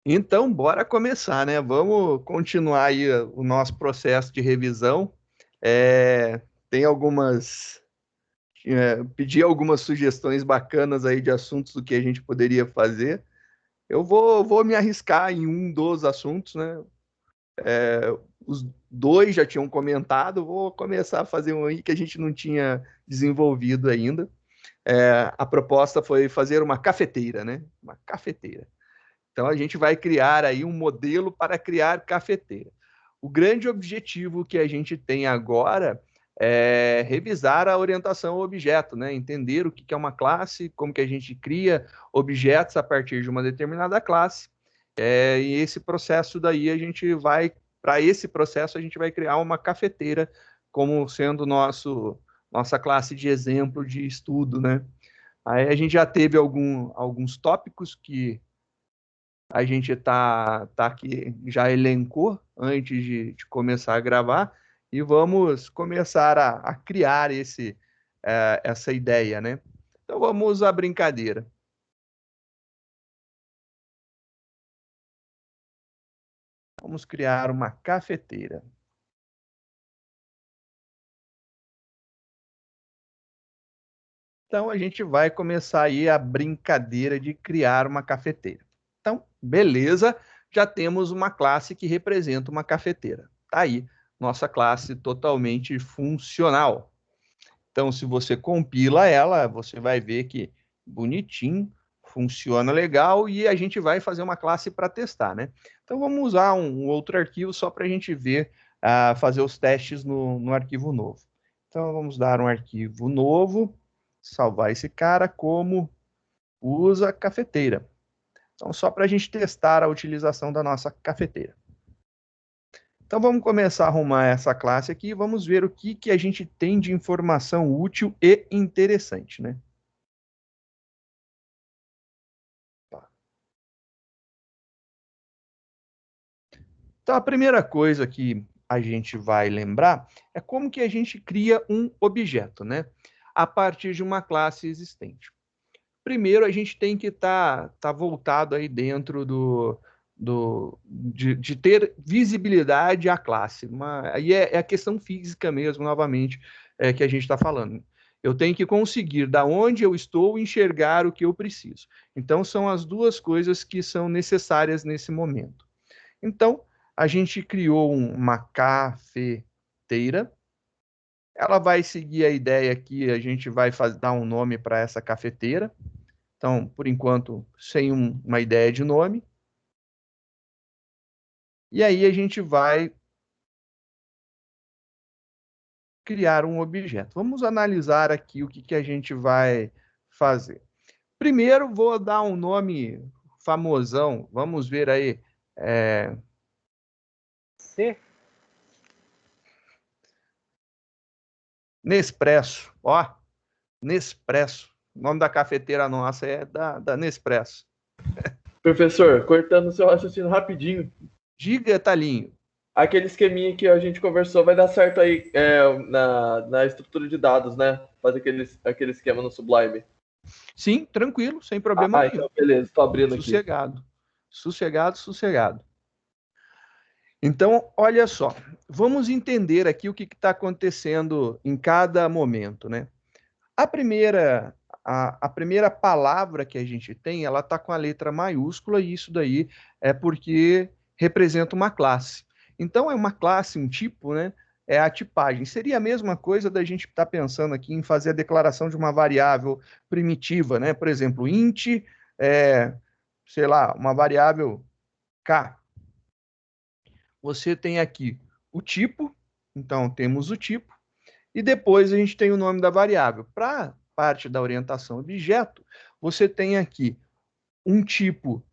Então, bora começar, né? Vamos continuar aí o nosso processo de revisão. É, tem pedi algumas sugestões bacanas aí de assuntos do que a gente poderia fazer. Eu vou me arriscar em um dos assuntos, né? Os dois já tinham comentado, vou começar a fazer um aí que a gente não tinha desenvolvido ainda. A proposta foi fazer uma cafeteira, né? Uma cafeteira. Então, a gente vai criar aí um modelo para criar cafeteira. O grande objetivo que a gente tem agora é revisar a orientação ao objeto, né? Entender o que é uma classe, como que a gente cria objetos a partir de uma determinada classe. E esse processo daí para esse processo a gente vai criar uma cafeteira como sendo nossa classe de exemplo de estudo, né? Aí a gente já teve alguns tópicos que a gente tá aqui, já elencou antes de começar a gravar, e vamos começar a criar essa ideia, né? Então vamos à brincadeira. Vamos criar uma cafeteira. Então a gente vai começar aí a brincadeira de criar uma cafeteira. Então, beleza, já temos uma classe que representa uma cafeteira. Tá aí, nossa classe totalmente funcional. Então, se você compila ela, você vai ver que bonitinho, funciona legal e a gente vai fazer uma classe para testar, né? Então, vamos usar um outro arquivo só para a gente ver, fazer os testes no arquivo novo. Então, vamos dar um arquivo novo, salvar esse cara como usa cafeteira. Então, só para a gente testar a utilização da nossa cafeteira. Então, vamos começar a arrumar essa classe aqui e vamos ver o que a gente tem de informação útil e interessante, né? Então, a primeira coisa que a gente vai lembrar é como que a gente cria um objeto, né? A partir de uma classe existente. Primeiro, a gente tem que tá voltado aí dentro de ter visibilidade à classe. Aí é a questão física mesmo, novamente, que a gente está falando. Eu tenho que conseguir, da onde eu estou, enxergar o que eu preciso. Então, são as duas coisas que são necessárias nesse momento. Então, a gente criou uma cafeteira. Ela vai seguir a ideia que a gente vai dar um nome para essa cafeteira. Então, por enquanto, sem uma ideia de nome. E aí a gente vai criar um objeto. Vamos analisar aqui o que a gente vai fazer. Primeiro, vou dar um nome famosão. Vamos ver aí. É... C. Nespresso. Ó, Nespresso. O nome da cafeteira nossa é da Nespresso. Professor, cortando seu raciocínio rapidinho. Diga, Talinho. Aquele esqueminha que a gente conversou vai dar certo aí na estrutura de dados, né? Fazer aquele esquema no Sublime. Sim, tranquilo, sem problema nenhum. Então beleza, estou abrindo aqui. Sossegado. Sossegado, sossegado. Então, olha só, vamos entender aqui o que está acontecendo em cada momento, né? A primeira, a primeira palavra que a gente tem, ela está com a letra maiúscula, e isso daí é porque representa uma classe. Então, é uma classe, um tipo, né? É a tipagem. Seria a mesma coisa da gente estar pensando aqui em fazer a declaração de uma variável primitiva, né? Por exemplo, int, é, sei lá, uma variável k. Você tem aqui o tipo, então temos o tipo, e depois a gente tem o nome da variável. Para parte da orientação objeto, você tem aqui um tipo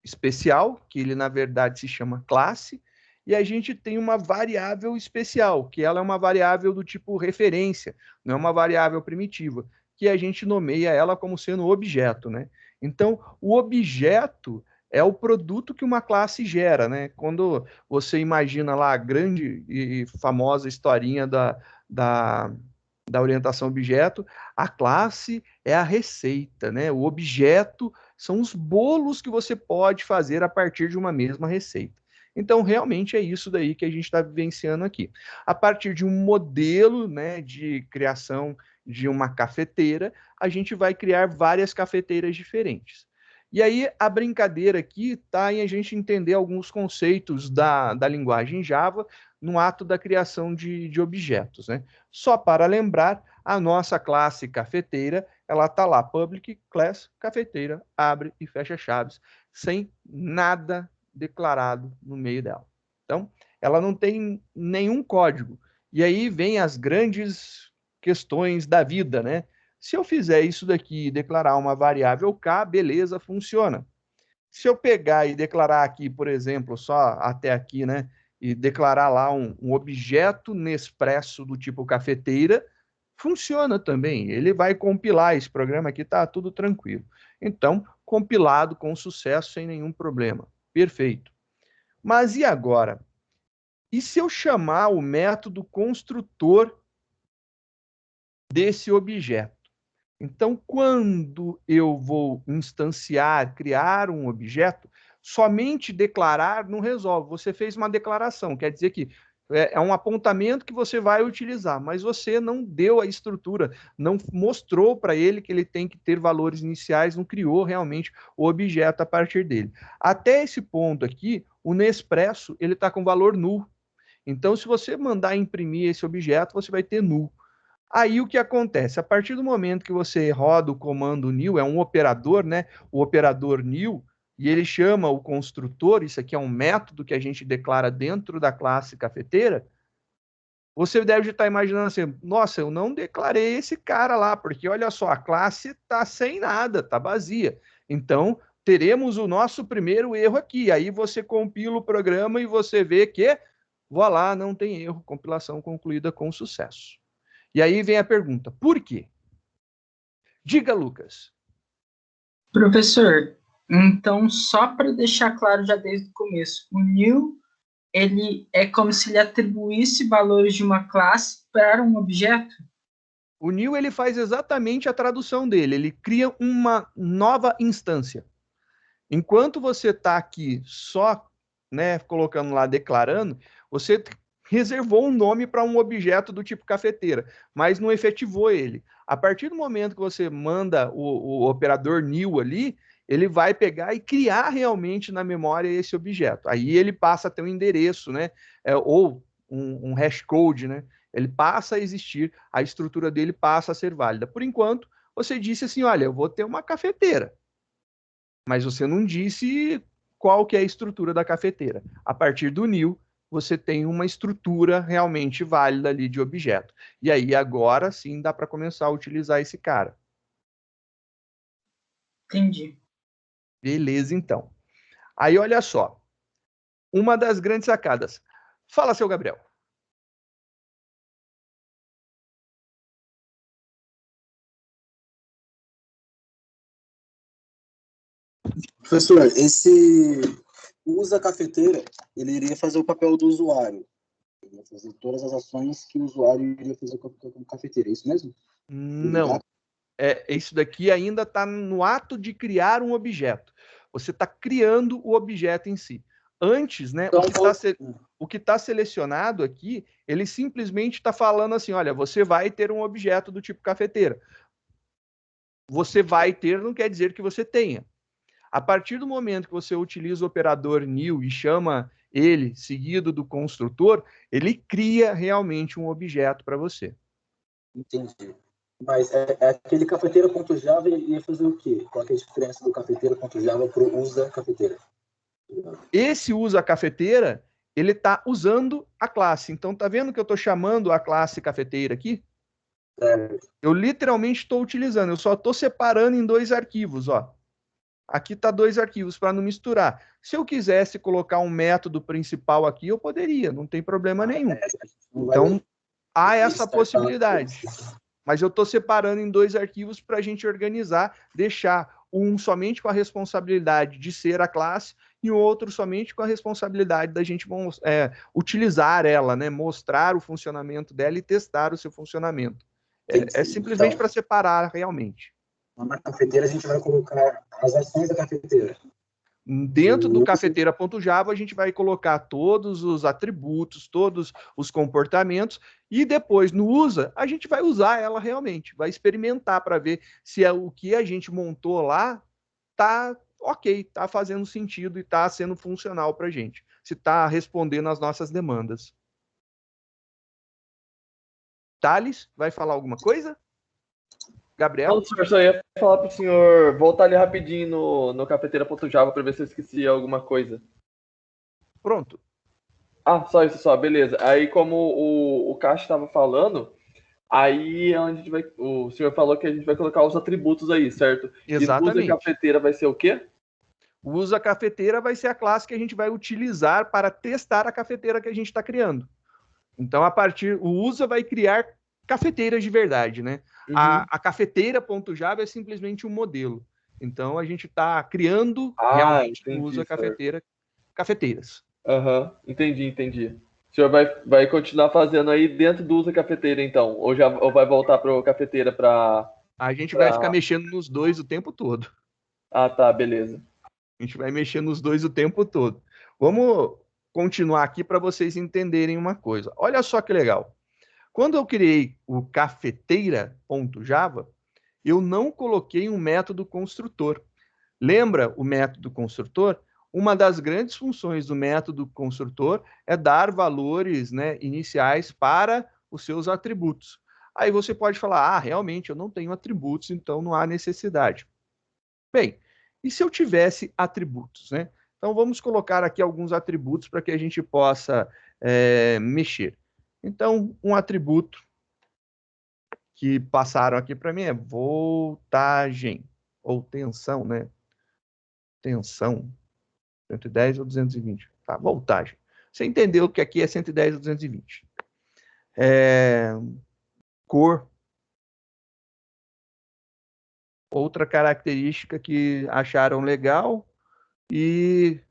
especial, que ele na verdade se chama classe, e a gente tem uma variável especial, que ela é uma variável do tipo referência, não é uma variável primitiva, que a gente nomeia ela como sendo objeto, né? Então, o objeto é o produto que uma classe gera, né? Quando você imagina lá a grande e famosa historinha da, da orientação objeto, a classe é a receita, né? O objeto são os bolos que você pode fazer a partir de uma mesma receita. Então, realmente é isso daí que a gente está vivenciando aqui. A partir de um modelo, né, de criação de uma cafeteira, a gente vai criar várias cafeteiras diferentes. E aí, a brincadeira aqui está em a gente entender alguns conceitos da linguagem Java no ato da criação de objetos, né? Só para lembrar, a nossa classe cafeteira, ela está lá, public class cafeteira, abre e fecha chaves, sem nada declarado no meio dela. Então, ela não tem nenhum código. E aí vem as grandes questões da vida, né? Se eu fizer isso daqui e declarar uma variável k, beleza, funciona. Se eu pegar e declarar aqui, por exemplo, só até aqui, né? E declarar lá um objeto Nespresso do tipo cafeteira, funciona também. Ele vai compilar esse programa aqui, tá tudo tranquilo. Então, compilado com sucesso, sem nenhum problema. Perfeito. Mas e agora? E se eu chamar o método construtor desse objeto? Então, quando eu vou instanciar, criar um objeto, somente declarar não resolve. Você fez uma declaração, quer dizer que é um apontamento que você vai utilizar, mas você não deu a estrutura, não mostrou para ele que ele tem que ter valores iniciais, não criou realmente o objeto a partir dele. Até esse ponto aqui, o Nespresso ele está com valor null. Então, se você mandar imprimir esse objeto, você vai ter null. Aí o que acontece? A partir do momento que você roda o comando new, é um operador, né? O operador new, e ele chama o construtor, isso aqui é um método que a gente declara dentro da classe cafeteira, você deve estar imaginando assim, nossa, eu não declarei esse cara lá, porque olha só, a classe está sem nada, está vazia. Então, teremos o nosso primeiro erro aqui. Aí você compila o programa e você vê que, voilá, não tem erro, compilação concluída com sucesso. E aí vem a pergunta, por quê? Diga, Lucas. Professor, então só para deixar claro já desde o começo, o new ele é como se ele atribuísse valores de uma classe para um objeto? O new ele faz exatamente a tradução dele, ele cria uma nova instância. Enquanto você está aqui só, né, colocando lá, declarando, você reservou um nome para um objeto do tipo cafeteira, mas não efetivou ele. A partir do momento que você manda o operador new ali, ele vai pegar e criar realmente na memória esse objeto. Aí ele passa a ter um endereço, né, ou um hashcode, né? Ele passa a existir, a estrutura dele passa a ser válida. Por enquanto, você disse assim, olha, eu vou ter uma cafeteira, mas você não disse qual que é a estrutura da cafeteira. A partir do new, você tem uma estrutura realmente válida ali de objeto. E aí agora sim dá para começar a utilizar esse cara. Entendi. Beleza, então. Aí olha só, uma das grandes sacadas. Fala, seu Gabriel. Professor, esse usa cafeteira, ele iria fazer o papel do usuário. Ele ia fazer todas as ações que o usuário iria fazer com a cafeteira, é isso mesmo? Não. Isso daqui ainda está no ato de criar um objeto. Você está criando o objeto em si. Antes, né, Então, o que está selecionado aqui, ele simplesmente está falando assim, olha, você vai ter um objeto do tipo cafeteira. Você vai ter não quer dizer que você tenha. A partir do momento que você utiliza o operador new e chama ele seguido do construtor, ele cria realmente um objeto para você. Entendi. Mas aquele cafeteira.java ia fazer o quê? Qual é a diferença do cafeteira.java para o usa cafeteira? Esse usa cafeteira, ele está usando a classe. Então, tá vendo que eu estou chamando a classe cafeteira aqui? Eu literalmente estou utilizando, eu só estou separando em dois arquivos, ó. Aqui está dois arquivos para não misturar. Se eu quisesse colocar um método principal aqui, eu poderia, não tem problema nenhum. Então, há essa possibilidade. Mas eu estou separando em dois arquivos para a gente organizar, deixar um somente com a responsabilidade de ser a classe e o outro somente com a responsabilidade da gente utilizar ela, né? Mostrar o funcionamento dela e testar o seu funcionamento. É simplesmente para separar realmente. Na cafeteira a gente vai colocar as ações da cafeteira. Dentro do cafeteira.java, a gente vai colocar todos os atributos, todos os comportamentos, e depois, no usa, a gente vai usar ela realmente, vai experimentar para ver se o que a gente montou lá está ok, está fazendo sentido e está sendo funcional para a gente, se está respondendo às nossas demandas. Thales, vai falar alguma coisa? Gabriel? Não, senhor, só ia falar para o senhor voltar ali rapidinho no cafeteira.java para ver se eu esqueci alguma coisa. Pronto. Ah, só isso, só, beleza. Aí, como o Cássio estava falando, aí é onde a gente vai. O senhor falou que a gente vai colocar os atributos aí, certo? Exatamente. E o usa cafeteira vai ser o quê? O usa cafeteira vai ser a classe que a gente vai utilizar para testar a cafeteira que a gente está criando. Então, o usa vai criar cafeteiras de verdade, né? Uhum. A cafeteira.java é simplesmente um modelo. Então, a gente está criando realmente o usa cafeteiras. Aham, entendi. O senhor vai continuar fazendo aí dentro do usa cafeteira, então? Ou vai voltar para o cafeteira para... A gente vai ficar mexendo nos dois o tempo todo. Ah, tá, beleza. A gente vai mexer nos dois o tempo todo. Vamos continuar aqui para vocês entenderem uma coisa. Olha só que legal. Quando eu criei o cafeteira.java, eu não coloquei um método construtor. Lembra o método construtor? Uma das grandes funções do método construtor é dar valores, né, iniciais para os seus atributos. Aí você pode falar, realmente eu não tenho atributos, então não há necessidade. Bem, e se eu tivesse atributos, né? Então vamos colocar aqui alguns atributos para que a gente possa mexer. Então, um atributo que passaram aqui para mim é voltagem, ou tensão, né? Tensão, 110 ou 220. Tá, voltagem. Você entendeu que aqui é 110 ou 220. Cor. Outra característica que acharam legal e...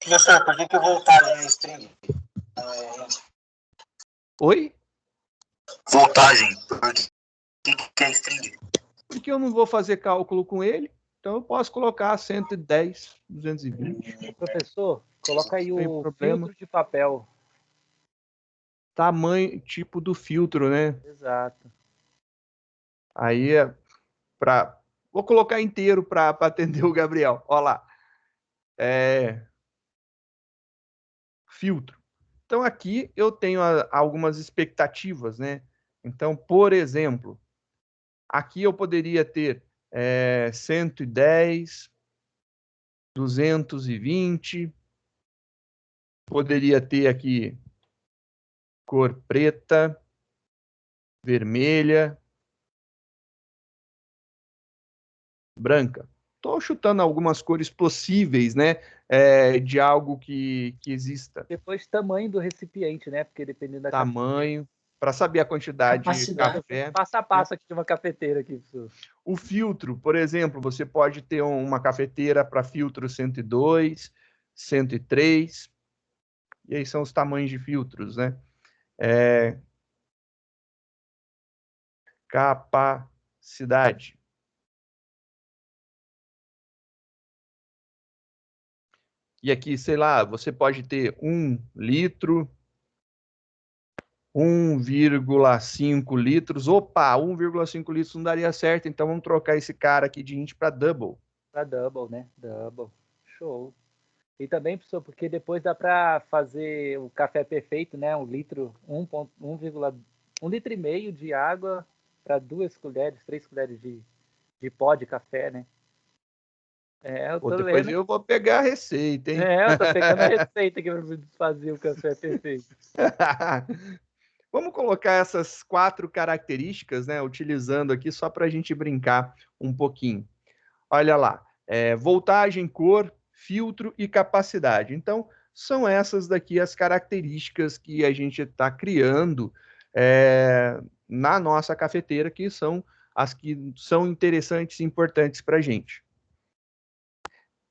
Professor, por que voltagem é string? Oi? Voltagem, por que é string? Porque eu não vou fazer cálculo com ele, então eu posso colocar 110, 220. Professor, coloca aí o filtro de papel. Tamanho, tipo do filtro, né? Exato. Aí é para... Vou colocar inteiro para atender o Gabriel. Olha lá. Filtro. Então, aqui eu tenho algumas expectativas, né? Então, por exemplo, aqui eu poderia ter 110, 220, poderia ter aqui cor preta, vermelha, branca. Estou chutando algumas cores possíveis, né? De algo que exista. Depois, tamanho do recipiente, né? Porque dependendo da tamanho, para saber a quantidade de café. Passo a passo aqui de uma cafeteira aqui, professor. O filtro, por exemplo, você pode ter uma cafeteira para filtro 102, 103, e aí são os tamanhos de filtros, né? Capacidade. E aqui, sei lá, você pode ter 1 litro, 1,5 litros. Opa, 1,5 litros não daria certo, então vamos trocar esse cara aqui de int para double. Para double, né? Double. Show. E também, professor, porque depois dá para fazer o café perfeito, né? 1 litro, 1 litro e meio de água para 2 colheres, 3 colheres de pó de café, né? Depois eu vou pegar a receita, hein? Eu tô pegando a receita aqui para fazer o café perfeito. Vamos colocar essas 4 características, né? Utilizando aqui só para a gente brincar um pouquinho. Olha lá, voltagem, cor, filtro e capacidade. Então, são essas daqui as características que a gente está criando na nossa cafeteira, que são as que são interessantes e importantes para a gente.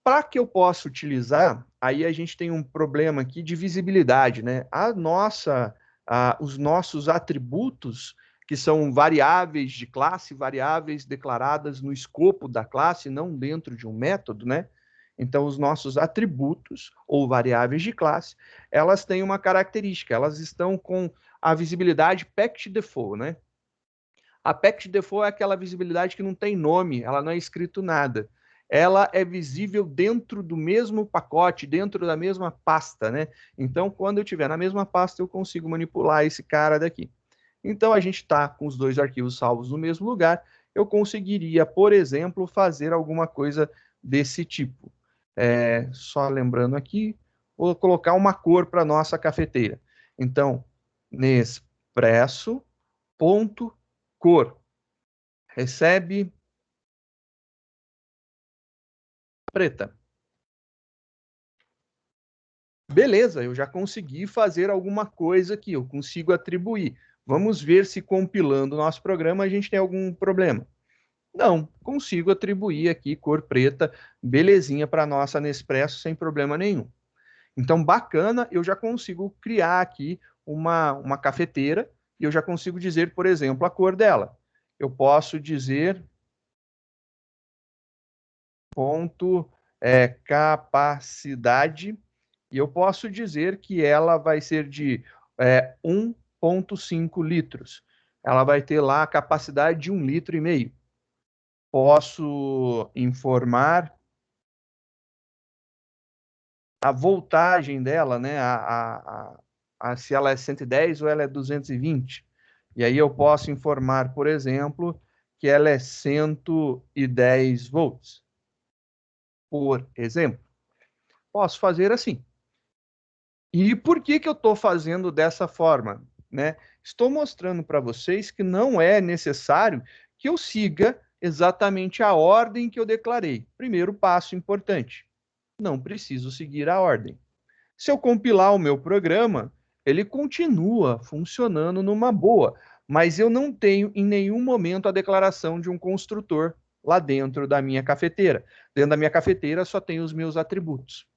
para que eu possa utilizar, aí a gente tem um problema aqui de visibilidade, né? Os nossos atributos, que são variáveis de classe, variáveis declaradas no escopo da classe, não dentro de um método, né? Então, os nossos atributos, ou variáveis de classe, elas têm uma característica, elas estão com a visibilidade packed default, né? A packed default é aquela visibilidade que não tem nome, ela não é escrito nada. Ela é visível dentro do mesmo pacote, dentro da mesma pasta, né? Então, quando eu estiver na mesma pasta, eu consigo manipular esse cara daqui. Então, a gente está com os dois arquivos salvos no mesmo lugar, eu conseguiria, por exemplo, fazer alguma coisa desse tipo. Só lembrando aqui, vou colocar uma cor para a nossa cafeteira. Então, Nespresso.cor. Recebe preta. Beleza, eu já consegui fazer alguma coisa aqui, eu consigo atribuir. Vamos ver se compilando o nosso programa a gente tem algum problema. Não, consigo atribuir aqui cor preta, belezinha para a nossa Nespresso sem problema nenhum. Então, bacana, eu já consigo criar aqui uma cafeteira e eu já consigo dizer, por exemplo, a cor dela. Eu posso dizer ponto capacidade e eu posso dizer que ela vai ser de 1,5 litros. Ela vai ter lá a capacidade de 1,5 litros. Posso informar a voltagem dela, né? Se ela é 110 ou ela é 220. E aí eu posso informar, por exemplo, que ela é 110 volts. Por exemplo, posso fazer assim. E por que eu estou fazendo dessa forma, né? Estou mostrando para vocês que não é necessário que eu siga exatamente a ordem que eu declarei. Primeiro passo importante, não preciso seguir a ordem. Se eu compilar o meu programa, ele continua funcionando numa boa, mas eu não tenho em nenhum momento a declaração de um construtor lá dentro da minha cafeteira. Dentro da minha cafeteira só tem os meus atributos.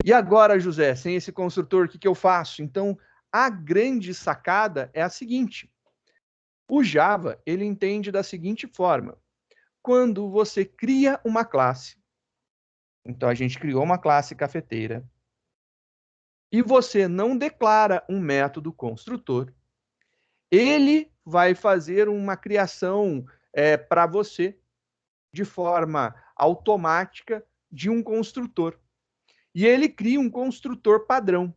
E agora, José, sem esse construtor, o que eu faço? Então, a grande sacada é a seguinte. O Java, ele entende da seguinte forma. Quando você cria uma classe, então a gente criou uma classe cafeteira, e você não declara um método construtor, ele vai fazer uma criação para você de forma automática de um construtor. E ele cria um construtor padrão.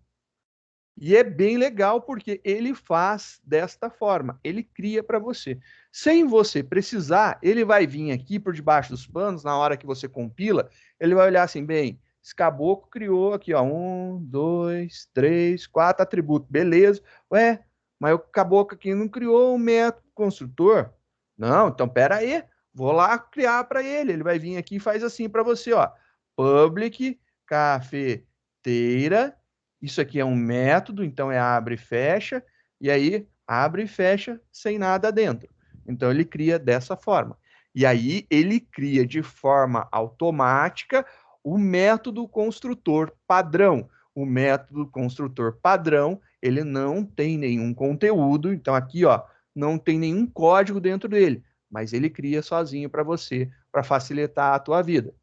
E é bem legal porque ele faz desta forma, ele cria para você. Sem você precisar, ele vai vir aqui por debaixo dos panos, na hora que você compila, ele vai olhar assim, bem, esse caboclo criou aqui, ó, 1, 2, 3, 4 atributos, beleza. Ué, mas o caboclo aqui não criou um método construtor? Não, então pera aí, vou lá criar para ele. Ele vai vir aqui e faz assim para você, ó, public cafeteira. Isso aqui é um método, então é abre e fecha, e aí abre e fecha sem nada dentro. Então ele cria dessa forma. E aí ele cria de forma automática o método construtor padrão. O método construtor padrão, ele não tem nenhum conteúdo, então aqui, ó, não tem nenhum código dentro dele, mas ele cria sozinho para você, para facilitar a tua vida.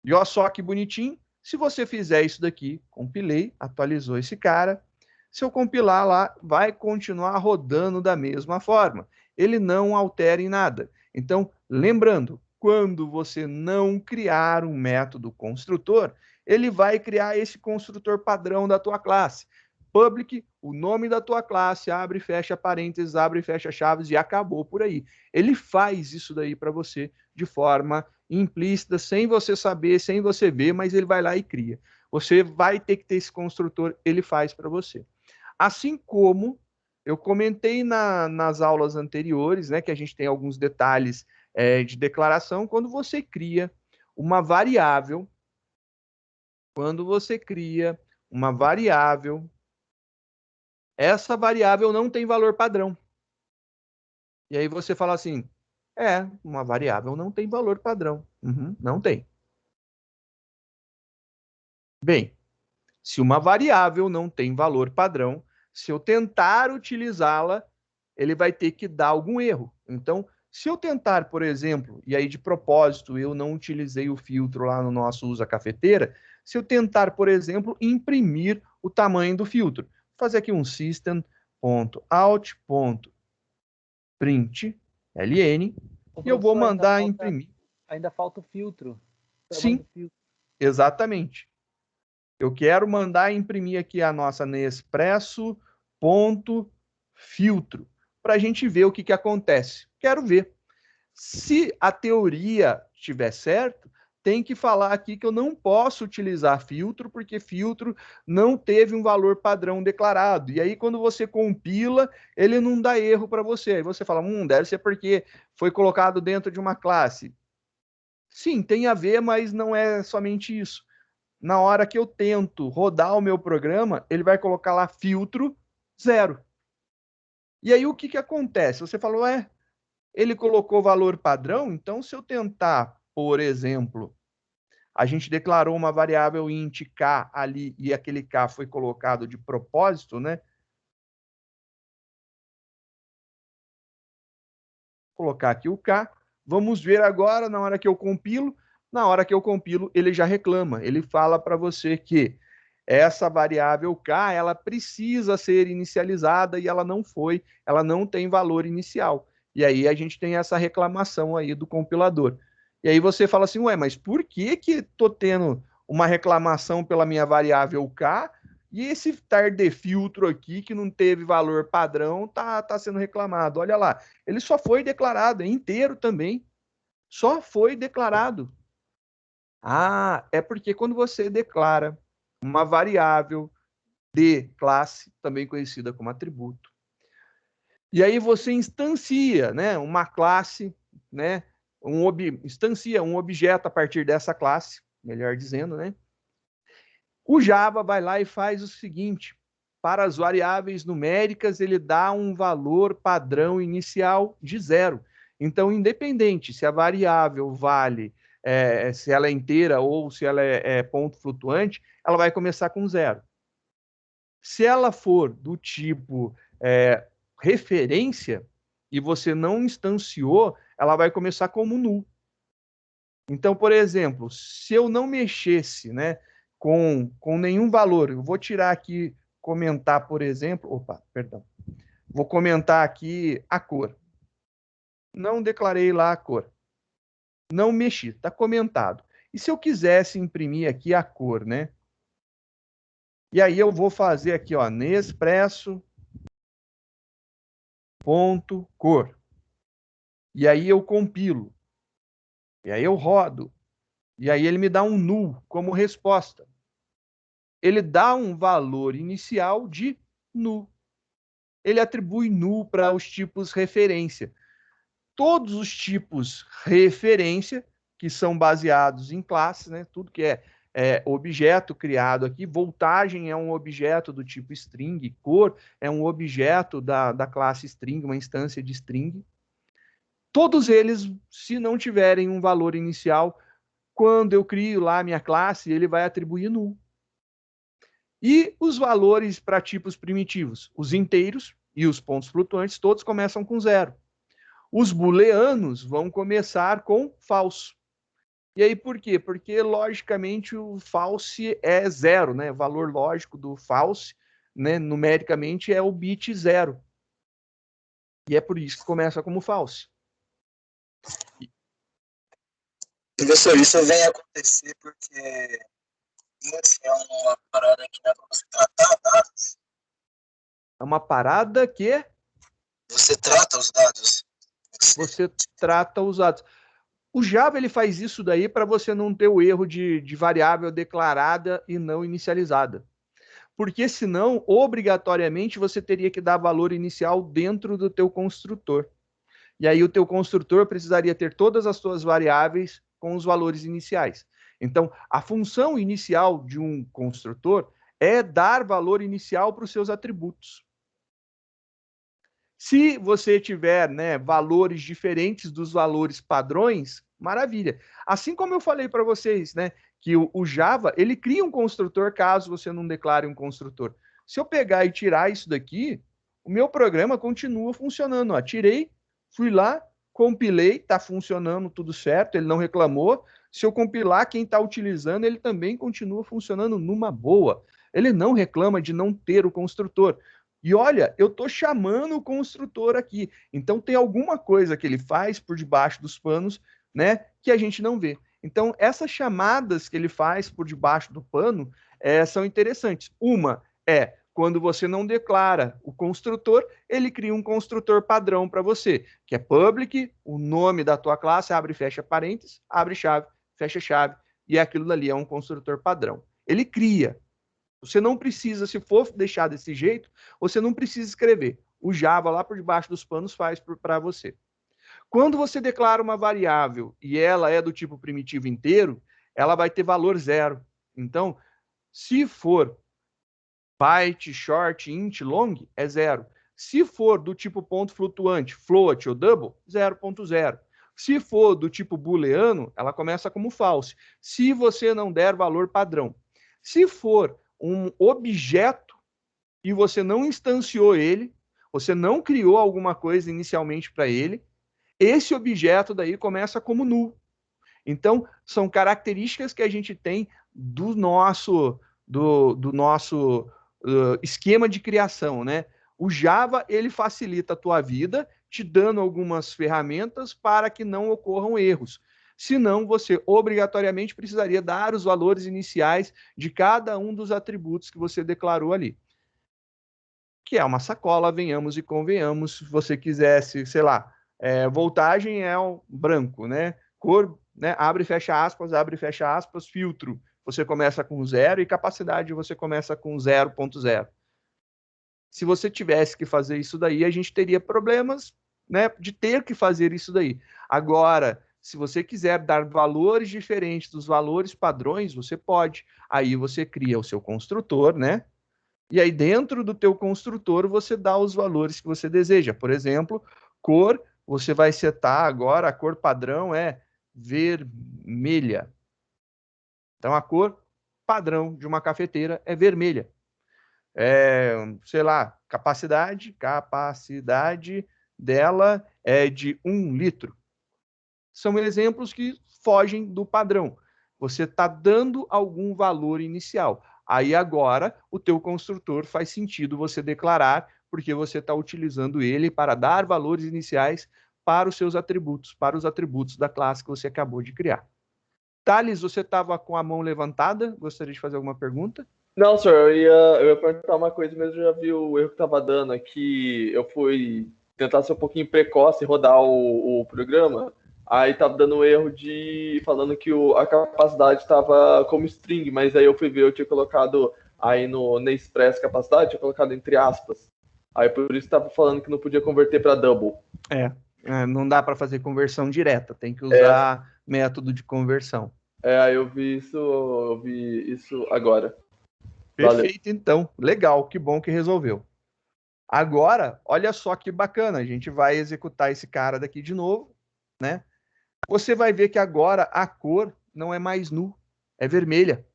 E olha só que bonitinho. Se você fizer isso daqui, compilei, atualizou esse cara, se eu compilar lá, vai continuar rodando da mesma forma. Ele não altera em nada. Então, lembrando, quando você não criar um método construtor, ele vai criar esse construtor padrão da tua classe. Public, o nome da tua classe, abre e fecha parênteses, abre e fecha chaves e acabou por aí. Ele faz isso daí para você de forma implícita, sem você saber, sem você ver, mas ele vai lá e cria. Você vai ter que ter esse construtor, ele faz para você. Assim como eu comentei nas aulas anteriores, né, que a gente tem alguns detalhes de declaração, quando você cria uma variável, essa variável não tem valor padrão. E aí você fala assim, uma variável não tem valor padrão. Não tem. Bem, se uma variável não tem valor padrão, se eu tentar utilizá-la, ele vai ter que dar algum erro. Então, se eu tentar, por exemplo, e aí de propósito eu não utilizei o filtro lá no nosso usa cafeteira, se eu tentar, por exemplo, imprimir o tamanho do filtro, vou fazer aqui um system.out.print ln e eu vou mandar imprimir. Ainda falta o filtro. Sim, exatamente. Eu quero mandar imprimir aqui a nossa Nespresso.filtro para a gente ver o que acontece. Quero ver. Se a teoria estiver certo, tem que falar aqui que eu não posso utilizar filtro, porque filtro não teve um valor padrão declarado. E aí, quando você compila, ele não dá erro para você. Aí você fala, deve ser porque foi colocado dentro de uma classe. Sim, tem a ver, mas não é somente isso. Na hora que eu tento rodar o meu programa, ele vai colocar lá filtro 0. E aí o que acontece? Você falou, ele colocou valor padrão, então se eu tentar, por exemplo, a gente declarou uma variável int k ali e aquele k foi colocado de propósito, né? Vou colocar aqui o k. Vamos ver agora, na hora que eu compilo, ele já reclama. Ele fala para você que essa variável k, ela precisa ser inicializada e ela não foi, ela não tem valor inicial. E aí a gente tem essa reclamação aí do compilador. E aí você fala assim, mas por que tô tendo uma reclamação pela minha variável k e esse tar de filtro aqui que não teve valor padrão tá sendo reclamado? Olha lá, ele só foi declarado, é inteiro também. Só foi declarado. É porque quando você declara uma variável de classe, também conhecida como atributo, e aí você instancia, né, uma classe, né, instancia um objeto a partir dessa classe, melhor dizendo, né? O Java vai lá e faz o seguinte: para as variáveis numéricas, ele dá um valor padrão inicial de 0. Então, independente se a variável vale, se ela é inteira ou se ela é ponto flutuante, ela vai começar com 0. Se ela for do tipo referência e você não instanciou, ela vai começar como null. Então, por exemplo, se eu não mexesse, né, com nenhum valor, eu vou tirar aqui, comentar, por exemplo, vou comentar aqui a cor. Não declarei lá a cor. Não mexi, está comentado. E se eu quisesse imprimir aqui a cor, né? E aí eu vou fazer aqui, ó, Nespresso.cor. E aí eu compilo. E aí eu rodo. E aí ele me dá um null como resposta. Ele dá um valor inicial de null. Ele atribui null para os tipos referência. Todos os tipos referência, que são baseados em classes, né? Tudo que é objeto criado aqui, voltagem é um objeto do tipo string, cor é um objeto da classe string, uma instância de string. Todos eles, se não tiverem um valor inicial, quando eu crio lá a minha classe, ele vai atribuir null. E os valores para tipos primitivos, os inteiros e os pontos flutuantes, todos começam com 0. Os booleanos vão começar com falso. E aí por quê? Porque, logicamente, o false é 0, né? O valor lógico do false, né, numericamente, é o bit 0. E é por isso que começa como false. Professor, isso vem acontecer porque índice é uma parada que dá para você tratar dados. É uma parada que você trata os dados. Você trata os dados. O Java ele faz isso daí para você não ter o erro de variável declarada e não inicializada. Porque senão, obrigatoriamente, você teria que dar valor inicial dentro do teu construtor. E aí o teu construtor precisaria ter todas as suas variáveis com os valores iniciais. Então, a função inicial de um construtor é dar valor inicial para os seus atributos. Se você tiver, né, valores diferentes dos valores padrões, maravilha. Assim como eu falei para vocês, né, que o Java, ele cria um construtor caso você não declare um construtor. Se eu pegar e tirar isso daqui, o meu programa continua funcionando. Ó, tirei, fui lá, compilei, está funcionando tudo certo, ele não reclamou. Se eu compilar, quem está utilizando, ele também continua funcionando numa boa. Ele não reclama de não ter o construtor. E olha, eu estou chamando o construtor aqui. Então tem alguma coisa que ele faz por debaixo dos panos, né, que a gente não vê. Então essas chamadas que ele faz por debaixo do pano são interessantes. Uma é quando você não declara o construtor, ele cria um construtor padrão para você, que é public, o nome da tua classe, abre e fecha parênteses, abre chave, fecha chave, e aquilo dali é um construtor padrão. Ele cria. Você não precisa, se for deixar desse jeito, você não precisa escrever. O Java lá por debaixo dos panos faz para você. Quando você declara uma variável e ela é do tipo primitivo inteiro, ela vai ter valor 0. Então, se for byte, short, int, long, é 0. Se for do tipo ponto flutuante, float ou double, 0.0. Se for do tipo booleano, ela começa como false. Se você não der valor padrão. Se for um objeto e você não instanciou ele, você não criou alguma coisa inicialmente para ele, esse objeto daí começa como null. Então, são características que a gente tem do nosso esquema de criação, né? O Java, ele facilita a tua vida, te dando algumas ferramentas para que não ocorram erros. Senão, você obrigatoriamente precisaria dar os valores iniciais de cada um dos atributos que você declarou ali. Que é uma sacola, venhamos e convenhamos. Se você quisesse, sei lá, voltagem é um branco, né? Cor, né? Abre e fecha aspas, filtro. Você começa com 0 e capacidade você começa com 0.0. Se você tivesse que fazer isso daí, a gente teria problemas, né, de ter que fazer isso daí. Agora, se você quiser dar valores diferentes dos valores padrões, você pode. Aí você cria o seu construtor, né? E aí dentro do teu construtor você dá os valores que você deseja. Por exemplo, cor, você vai setar agora, a cor padrão é vermelha. Então a cor padrão de uma cafeteira é vermelha. Sei lá, capacidade dela é de 1 litro. São exemplos que fogem do padrão. Você está dando algum valor inicial. Aí agora o teu construtor faz sentido você declarar, porque você está utilizando ele para dar valores iniciais para os seus atributos, para os atributos da classe que você acabou de criar. Thales, você estava com a mão levantada? Gostaria de fazer alguma pergunta? Não, senhor, eu ia perguntar uma coisa, mas eu já vi o erro que estava dando aqui. Eu fui tentar ser um pouquinho precoce e rodar o programa. Aí tava dando um erro falando que a capacidade estava como string, mas aí eu fui ver, eu tinha colocado aí no Express capacidade, tinha colocado entre aspas. Aí por isso estava falando que não podia converter para double. Não dá para fazer conversão direta, tem que usar método de conversão. Aí eu vi isso agora. Perfeito, valeu. Então, legal, que bom que resolveu. Agora, olha só que bacana, a gente vai executar esse cara daqui de novo, né? Você vai ver que agora a cor não é mais null, é vermelha.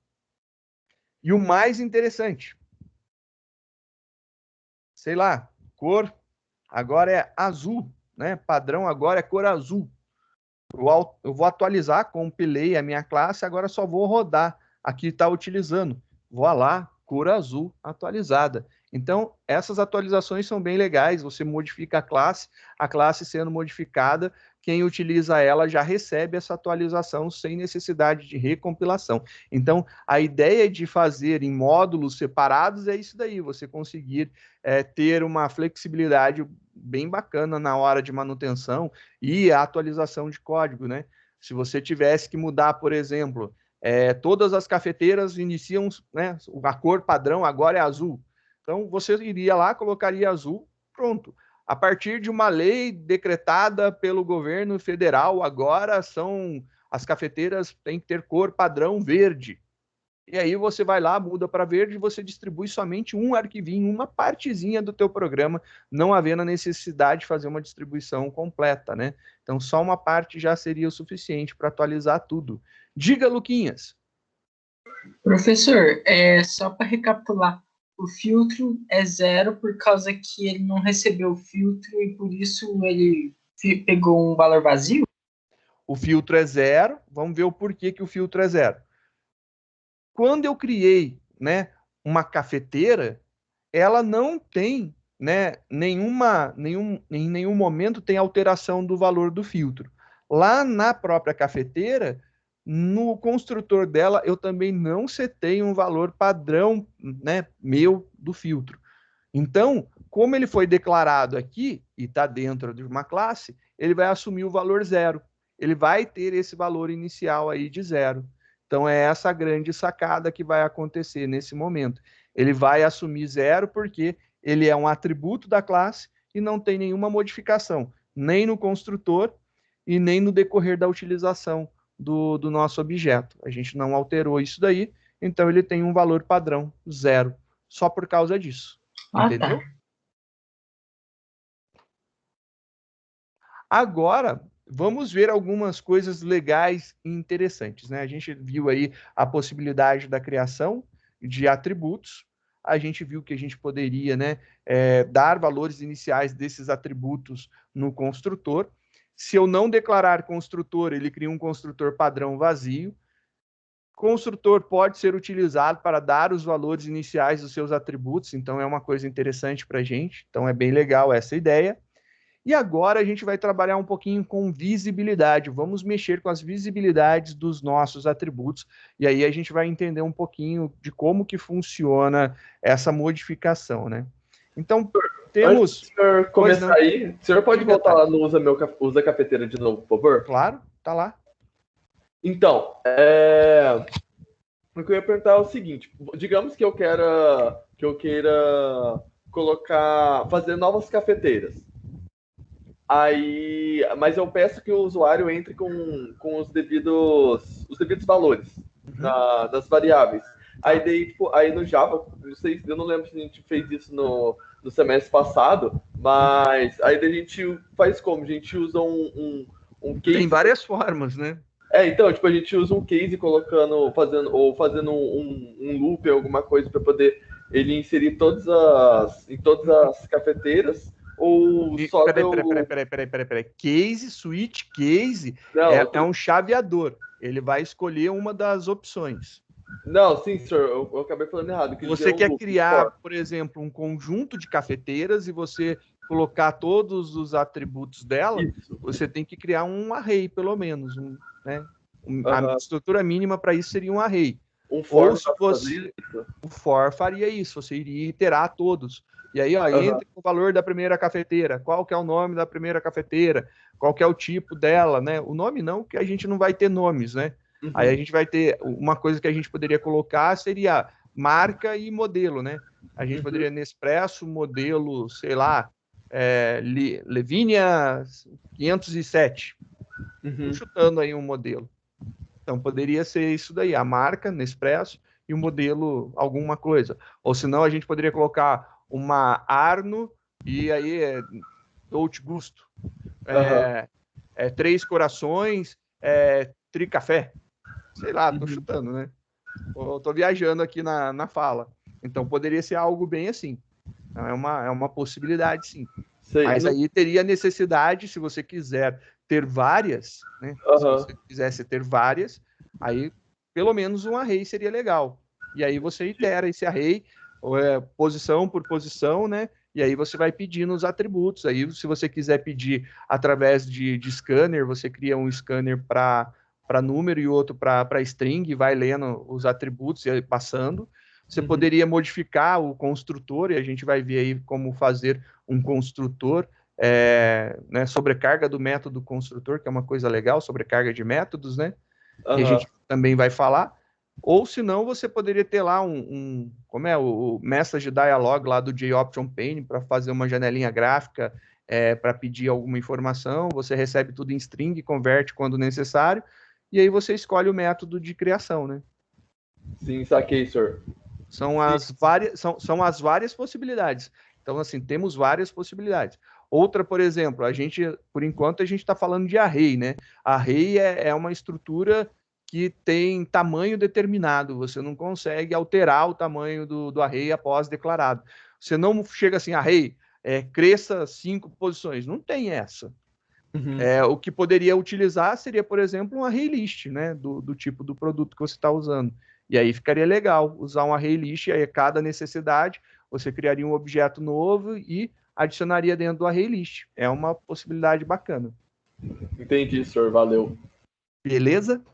E o mais interessante, sei lá, cor agora é azul, né? Padrão agora é cor azul. Eu vou atualizar, compilei a minha classe, agora só vou rodar. Aqui está utilizando. Vou lá, cor azul atualizada. Então, essas atualizações são bem legais. Você modifica a classe sendo modificada, quem utiliza ela já recebe essa atualização sem necessidade de recompilação. Então, a ideia de fazer em módulos separados é isso daí, você conseguir ter uma flexibilidade bem bacana na hora de manutenção e a atualização de código, né? Se você tivesse que mudar, por exemplo, todas as cafeteiras iniciam, né, a cor padrão agora é azul. Então, você iria lá, colocaria azul, pronto. A partir de uma lei decretada pelo governo federal, agora as cafeteiras têm que ter cor padrão verde. E aí você vai lá, muda para verde e você distribui somente um arquivinho, uma partezinha do teu programa, não havendo a necessidade de fazer uma distribuição completa, né? Então, só uma parte já seria o suficiente para atualizar tudo. Diga, Luquinhas. Professor, só para recapitular, o filtro é 0 por causa que ele não recebeu o filtro e por isso ele pegou um valor vazio? O filtro é 0, vamos ver o porquê que o filtro é 0. Quando eu criei, né, uma cafeteira, ela não tem, né, em nenhum momento tem alteração do valor do filtro. Lá na própria cafeteira, no construtor dela, eu também não setei um valor padrão, né, meu do filtro. Então, como ele foi declarado aqui e está dentro de uma classe, ele vai assumir o valor 0. Ele vai ter esse valor inicial aí de 0. Então, é essa grande sacada que vai acontecer nesse momento. Ele vai assumir 0 porque ele é um atributo da classe e não tem nenhuma modificação, nem no construtor e nem no decorrer da utilização do nosso objeto. A gente não alterou isso daí, então ele tem um valor padrão 0, só por causa disso. Entendeu? Tá. Agora, vamos ver algumas coisas legais e interessantes, né? A gente viu aí a possibilidade da criação de atributos, a gente viu que a gente poderia, né, dar valores iniciais desses atributos no construtor. Se eu não declarar construtor, ele cria um construtor padrão vazio. Construtor pode ser utilizado para dar os valores iniciais dos seus atributos, então é uma coisa interessante para a gente, então é bem legal essa ideia. E agora a gente vai trabalhar um pouquinho com visibilidade, vamos mexer com as visibilidades dos nossos atributos, e aí a gente vai entender um pouquinho de como que funciona essa modificação, né? Então, temos... Antes do senhor começar aí, o senhor pode voltar lá no Usa Cafeteira de novo, por favor? Claro, tá lá. Então, o que eu ia perguntar é o seguinte, digamos que eu queira fazer novas cafeteiras. Aí, mas eu peço que o usuário entre com os devidos valores das variáveis. Aí daí, tipo, aí no Java, eu não lembro se a gente fez isso no semestre passado, mas aí daí a gente faz como? A gente usa um case. Tem várias formas, né? Então, tipo, a gente usa um case fazendo um loop, alguma coisa para poder ele inserir em todas as cafeteiras. Ou só Peraí. Case, switch case é um chaveador. Ele vai escolher uma das opções. Não, sim, senhor, eu acabei falando errado. Você quer criar, por exemplo, um conjunto de cafeteiras e você colocar todos os atributos dela, isso. Você tem que criar um array, pelo menos. Né? A estrutura mínima para isso seria um array. O for faria isso, você iria iterar todos. E aí, ó, entre o valor da primeira cafeteira, qual que é o nome da primeira cafeteira, qual que é o tipo dela, né? O nome não, porque a gente não vai ter nomes, né? Aí a gente vai ter, uma coisa que a gente poderia colocar seria marca e modelo, né? A gente poderia Nespresso, modelo, sei lá, Levinia 507. Chutando aí um modelo. Então, poderia ser isso daí, a marca Nespresso e o modelo alguma coisa. Ou senão, a gente poderia colocar uma Arno e aí Dolce Gusto. Três Corações, Tricafé. Sei lá, tô chutando, né? Eu tô viajando aqui na fala. Então, poderia ser algo bem assim. É uma possibilidade, sim. Sei, mas aí teria necessidade, se você quiser ter várias, né? Se você quisesse ter várias, aí pelo menos um array seria legal. E aí você itera esse array, posição por posição, né? E aí você vai pedindo os atributos. Aí, se você quiser pedir através de scanner, você cria um scanner para número e outro para string, e vai lendo os atributos e passando. Você poderia modificar o construtor, e a gente vai ver aí como fazer um construtor, né, sobrecarga do método construtor, que é uma coisa legal, sobrecarga de métodos, né? E a gente também vai falar. Ou, se não, você poderia ter lá o message dialog lá do JOption Pane para fazer uma janelinha gráfica para pedir alguma informação. Você recebe tudo em string, converte quando necessário, e aí você escolhe o método de criação, né? Sim, saquei, senhor. São as várias possibilidades. Então, assim, temos várias possibilidades. Outra, por exemplo, por enquanto, a gente está falando de array, né? Array é uma estrutura que tem tamanho determinado, você não consegue alterar o tamanho do array após declarado. Você não chega assim, array, cresça 5 posições, não tem essa. Uhum. O que poderia utilizar seria, por exemplo, um array list, né, do tipo do produto que você está usando. E aí ficaria legal usar um array list, e aí cada necessidade você criaria um objeto novo e adicionaria dentro do array list. É uma possibilidade bacana. Entendi, senhor. Valeu. Beleza?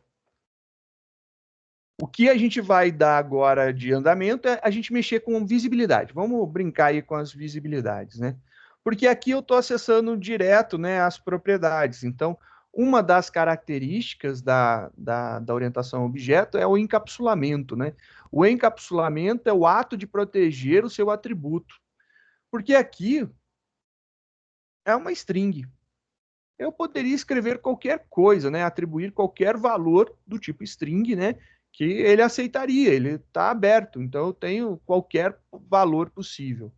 O que a gente vai dar agora de andamento é a gente mexer com visibilidade. Vamos brincar aí com as visibilidades, né? Porque aqui eu estou acessando direto, né, as propriedades. Então, uma das características da orientação a objeto é o encapsulamento, né? O encapsulamento é o ato de proteger o seu atributo. Porque aqui é uma string. Eu poderia escrever qualquer coisa, né? Atribuir qualquer valor do tipo string, né? Que ele aceitaria, ele está aberto. Então, eu tenho qualquer valor possível.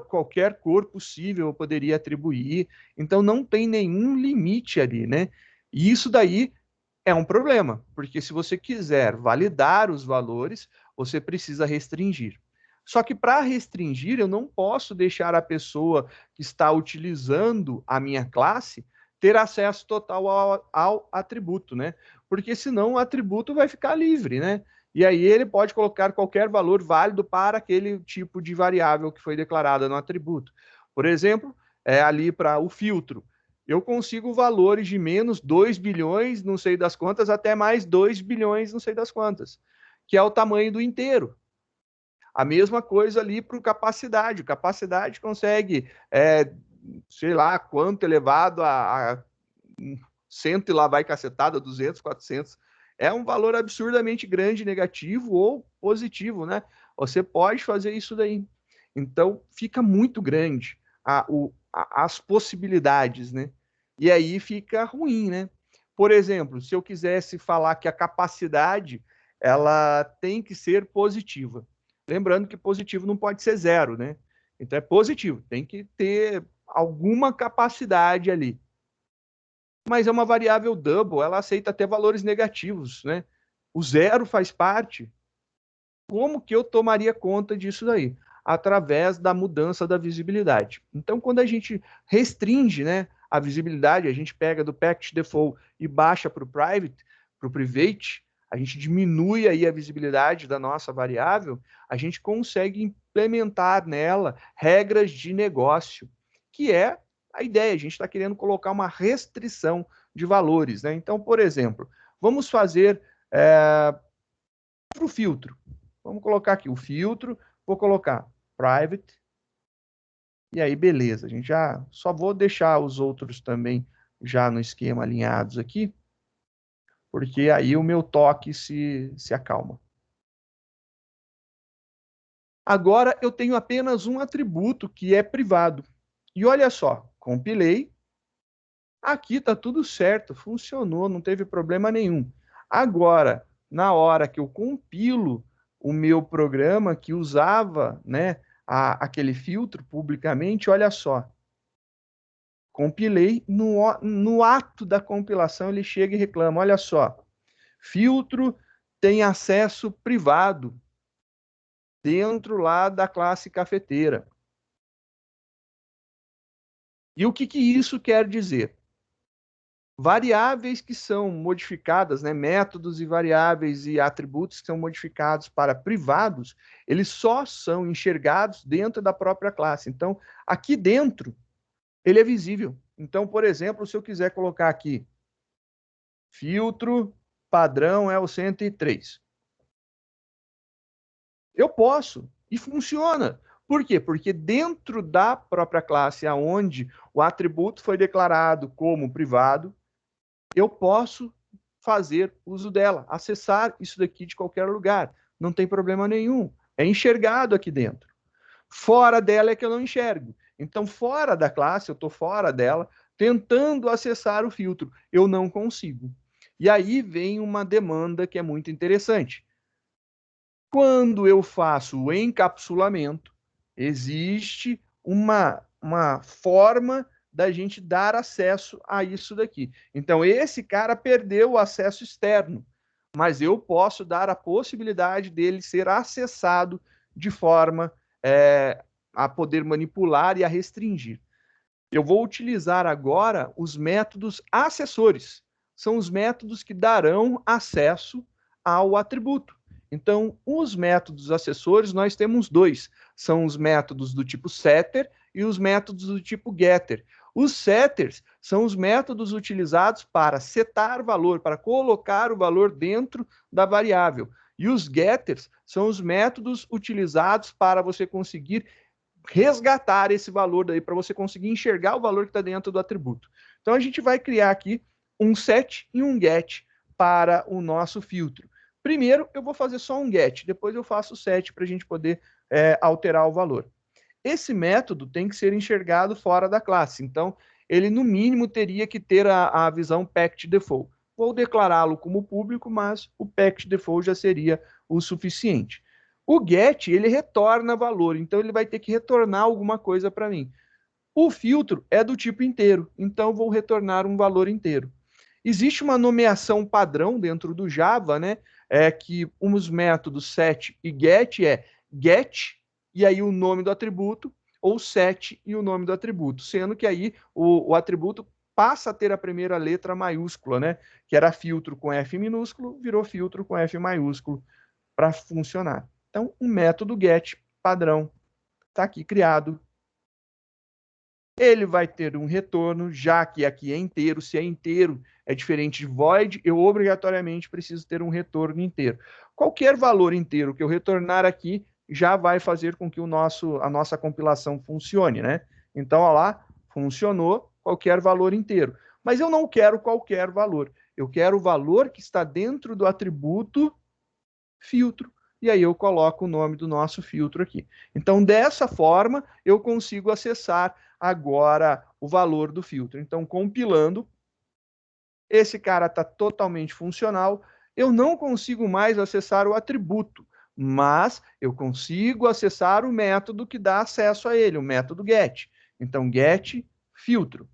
Qualquer cor possível eu poderia atribuir. Então, não tem nenhum limite ali, né? E isso daí é um problema, porque se você quiser validar os valores, você precisa restringir. Só que para restringir, eu não posso deixar a pessoa que está utilizando a minha classe ter acesso total ao atributo, né? Porque senão o atributo vai ficar livre, né? E aí ele pode colocar qualquer valor válido para aquele tipo de variável que foi declarada no atributo. Por exemplo, ali para o filtro. Eu consigo valores de menos 2 bilhões, não sei das quantas, até mais 2 bilhões, não sei das quantas, que é o tamanho do inteiro. A mesma coisa ali para o capacidade. O capacidade consegue, sei lá, quanto elevado a 100 e lá vai cacetada, 200, 400. É um valor absurdamente grande, negativo ou positivo, né? Você pode fazer isso daí. Então, fica muito grande as possibilidades, né? E aí fica ruim, né? Por exemplo, se eu quisesse falar que a capacidade ela tem que ser positiva. Lembrando que positivo não pode ser zero, né? Então é positivo, tem que ter alguma capacidade ali. Mas é uma variável double, ela aceita até valores negativos, né? O zero faz parte. Como que eu tomaria conta disso daí? Através da mudança da visibilidade. Então, quando a gente restringe, né, a visibilidade, a gente pega do package default e baixa para o private, a gente diminui aí a visibilidade da nossa variável, a gente consegue implementar nela regras de negócio, que é a ideia. A gente está querendo colocar uma restrição de valores, né? Então, por exemplo, vamos fazer para o filtro. Vamos colocar aqui o filtro, vou colocar private, e aí beleza, a gente já só vou deixar os outros também já no esquema alinhados aqui, porque aí o meu toque se acalma. Agora eu tenho apenas um atributo que é privado. E olha só, compilei, aqui está tudo certo, funcionou, não teve problema nenhum. Agora, na hora que eu compilo o meu programa que usava, né, aquele filtro publicamente, olha só. Compilei, no ato da compilação ele chega e reclama, olha só, filtro tem acesso privado dentro lá da classe cafeteira. E o que isso quer dizer? Variáveis que são modificadas, né, métodos e variáveis e atributos que são modificados para privados, eles só são enxergados dentro da própria classe. Então, aqui dentro, ele é visível. Então, por exemplo, se eu quiser colocar aqui, filtro padrão é o 103. Eu posso, e funciona. Por quê? Porque dentro da própria classe, aonde o atributo foi declarado como privado, eu posso fazer uso dela, acessar isso daqui de qualquer lugar. Não tem problema nenhum. É enxergado aqui dentro. Fora dela é que eu não enxergo. Então, fora da classe, eu estou fora dela, tentando acessar o filtro. Eu não consigo. E aí vem uma demanda que é muito interessante. Quando eu faço o encapsulamento, existe uma forma da gente dar acesso a isso daqui. Então, esse cara perdeu o acesso externo. mas eu posso dar a possibilidade dele ser acessado de forma a poder manipular e a restringir. Eu vou utilizar agora os métodos acessores. São os métodos que darão acesso ao atributo. Então, os métodos acessores, nós temos dois. São os métodos do tipo setter e os métodos do tipo getter. Os setters são os métodos utilizados para setar valor, para colocar o valor dentro da variável. E os getters são os métodos utilizados para você conseguir resgatar esse valor daí, para você conseguir enxergar o valor que está dentro do atributo. Então, a gente vai criar aqui um set e um get para o nosso filtro. Primeiro, eu vou fazer só um get, depois eu faço o set para a gente poder alterar o valor. Esse método tem que ser enxergado fora da classe, então ele no mínimo teria que ter a visão packed default. Vou declará-lo como público, mas o packed default já seria o suficiente. O get, ele retorna valor, então ele vai ter que retornar alguma coisa para mim. O filtro é do tipo inteiro, então vou retornar um valor inteiro. Existe uma nomeação padrão dentro do Java, né? Que os métodos set e get get e aí o nome do atributo, ou set e o nome do atributo, sendo que aí o atributo passa a ter a primeira letra maiúscula, né? Que era filtro com F minúsculo, virou filtro com F maiúsculo para funcionar. Então, o método get padrão está aqui criado. Ele vai ter um retorno, já que aqui é inteiro. Se é inteiro, é diferente de void, eu obrigatoriamente preciso ter um retorno inteiro. Qualquer valor inteiro que eu retornar aqui já vai fazer com que a nossa compilação funcione, né? Então, olha lá, funcionou qualquer valor inteiro. Mas eu não quero qualquer valor. Eu quero o valor que está dentro do atributo filtro. E aí eu coloco o nome do nosso filtro aqui. Então, dessa forma, eu consigo acessar agora o valor do filtro. Então, compilando, esse cara está totalmente funcional. Eu não consigo mais acessar o atributo, mas eu consigo acessar o método que dá acesso a ele, o método get. Então, get filtro.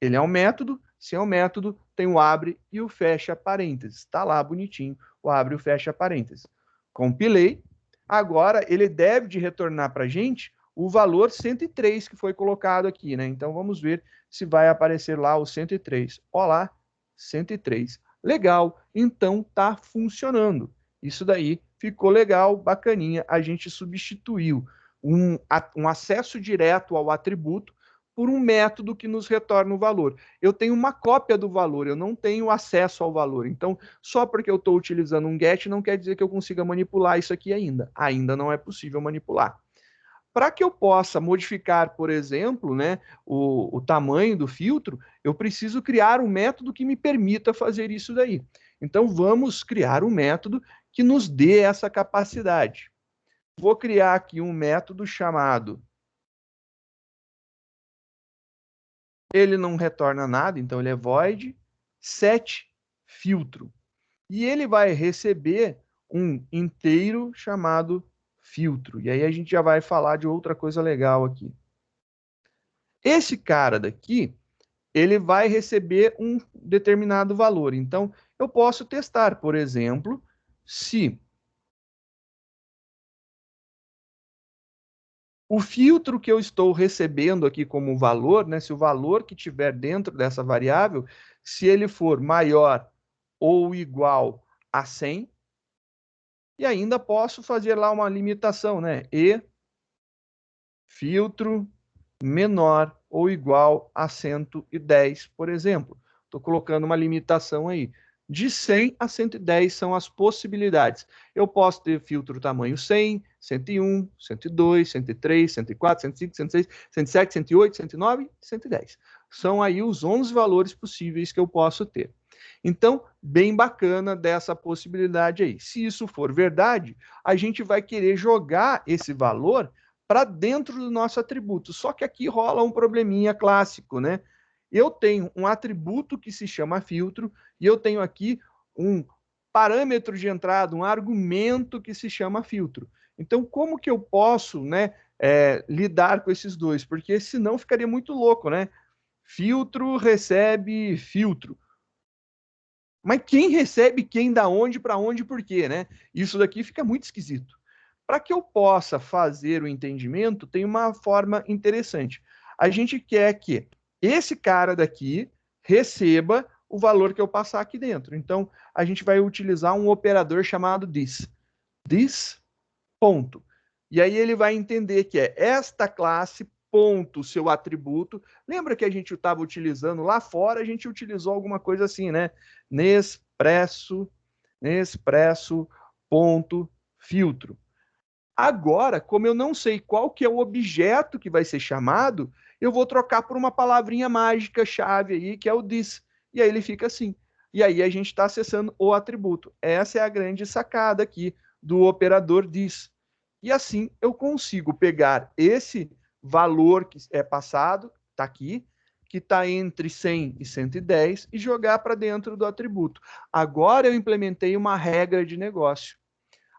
Ele é um método, se é um método, tem o abre e o fecha parênteses. Está lá bonitinho, o abre e o fecha parênteses. Compilei. Agora, ele deve de retornar para a gente o valor 103 que foi colocado aqui, né? Então, vamos ver se vai aparecer lá o 103. Olá, 103. Legal, então tá funcionando. Isso daí ficou legal, bacaninha. A gente substituiu um acesso direto ao atributo por um método que nos retorna o valor. Eu tenho uma cópia do valor, eu não tenho acesso ao valor. Então, só porque eu estou utilizando um get, não quer dizer que eu consiga manipular isso aqui ainda. Ainda não é possível manipular. Para que eu possa modificar, por exemplo, né, o tamanho do filtro, eu preciso criar um método que me permita fazer isso daí. Então, vamos criar um método que nos dê essa capacidade. Vou criar aqui um método chamado... Ele não retorna nada, então ele é void, set filtro. E ele vai receber um inteiro chamado filtro. E aí a gente já vai falar de outra coisa legal aqui. Esse cara daqui, ele vai receber um determinado valor. Então, eu posso testar, por exemplo, se o filtro que eu estou recebendo aqui como valor, né, se o valor que tiver dentro dessa variável, se ele for maior ou igual a 100, e ainda posso fazer lá uma limitação, né? E filtro menor ou igual a 110, por exemplo. Estou colocando uma limitação aí. De 100 a 110 são as possibilidades. Eu posso ter filtro tamanho 100, 101, 102, 103, 104, 105, 106, 107, 108, 109 e 110. São aí os 11 valores possíveis que eu posso ter. Então, bem bacana dessa possibilidade aí. Se isso for verdade, a gente vai querer jogar esse valor para dentro do nosso atributo. Só que aqui rola um probleminha clássico, né? Eu tenho um atributo que se chama filtro e eu tenho aqui um parâmetro de entrada, um argumento que se chama filtro. Então, como que eu posso, né, lidar com esses dois? Porque senão ficaria muito louco, né? Filtro recebe filtro. Mas quem recebe quem, da onde, para onde, por quê, né? Isso daqui fica muito esquisito. Para que eu possa fazer o entendimento, tem uma forma interessante. A gente quer que esse cara daqui receba o valor que eu passar aqui dentro. Então, a gente vai utilizar um operador chamado this. This, ponto. E aí ele vai entender que é esta classe, ponto, seu atributo. Lembra que a gente estava utilizando lá fora, a gente utilizou alguma coisa assim, né? Nespresso, ponto, filtro. Agora, como eu não sei qual que é o objeto que vai ser chamado, eu vou trocar por uma palavrinha mágica, chave aí, que é o this. E aí ele fica assim. E aí a gente está acessando o atributo. Essa é a grande sacada aqui do operador this. E assim eu consigo pegar esse valor que é passado, está aqui, que está entre 100 e 110, e jogar para dentro do atributo. Agora eu implementei uma regra de negócio.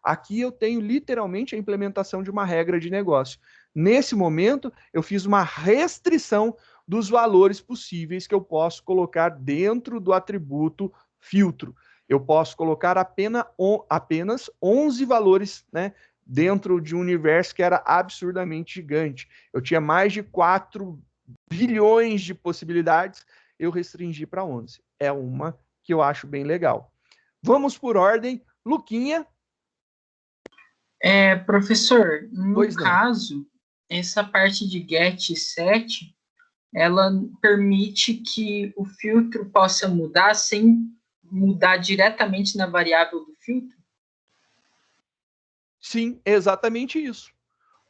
Aqui eu tenho literalmente a implementação de uma regra de negócio. Nesse momento, eu fiz uma restrição dos valores possíveis que eu posso colocar dentro do atributo filtro. Eu posso colocar apenas 11 valores, né, dentro de um universo que era absurdamente gigante. Eu tinha mais de 4 bilhões de possibilidades, eu restringi para 11. É uma que eu acho bem legal. Vamos por ordem. Luquinha. Professor, no caso, essa parte de get set, ela permite que o filtro possa mudar sem mudar diretamente na variável do filtro? Sim, exatamente isso.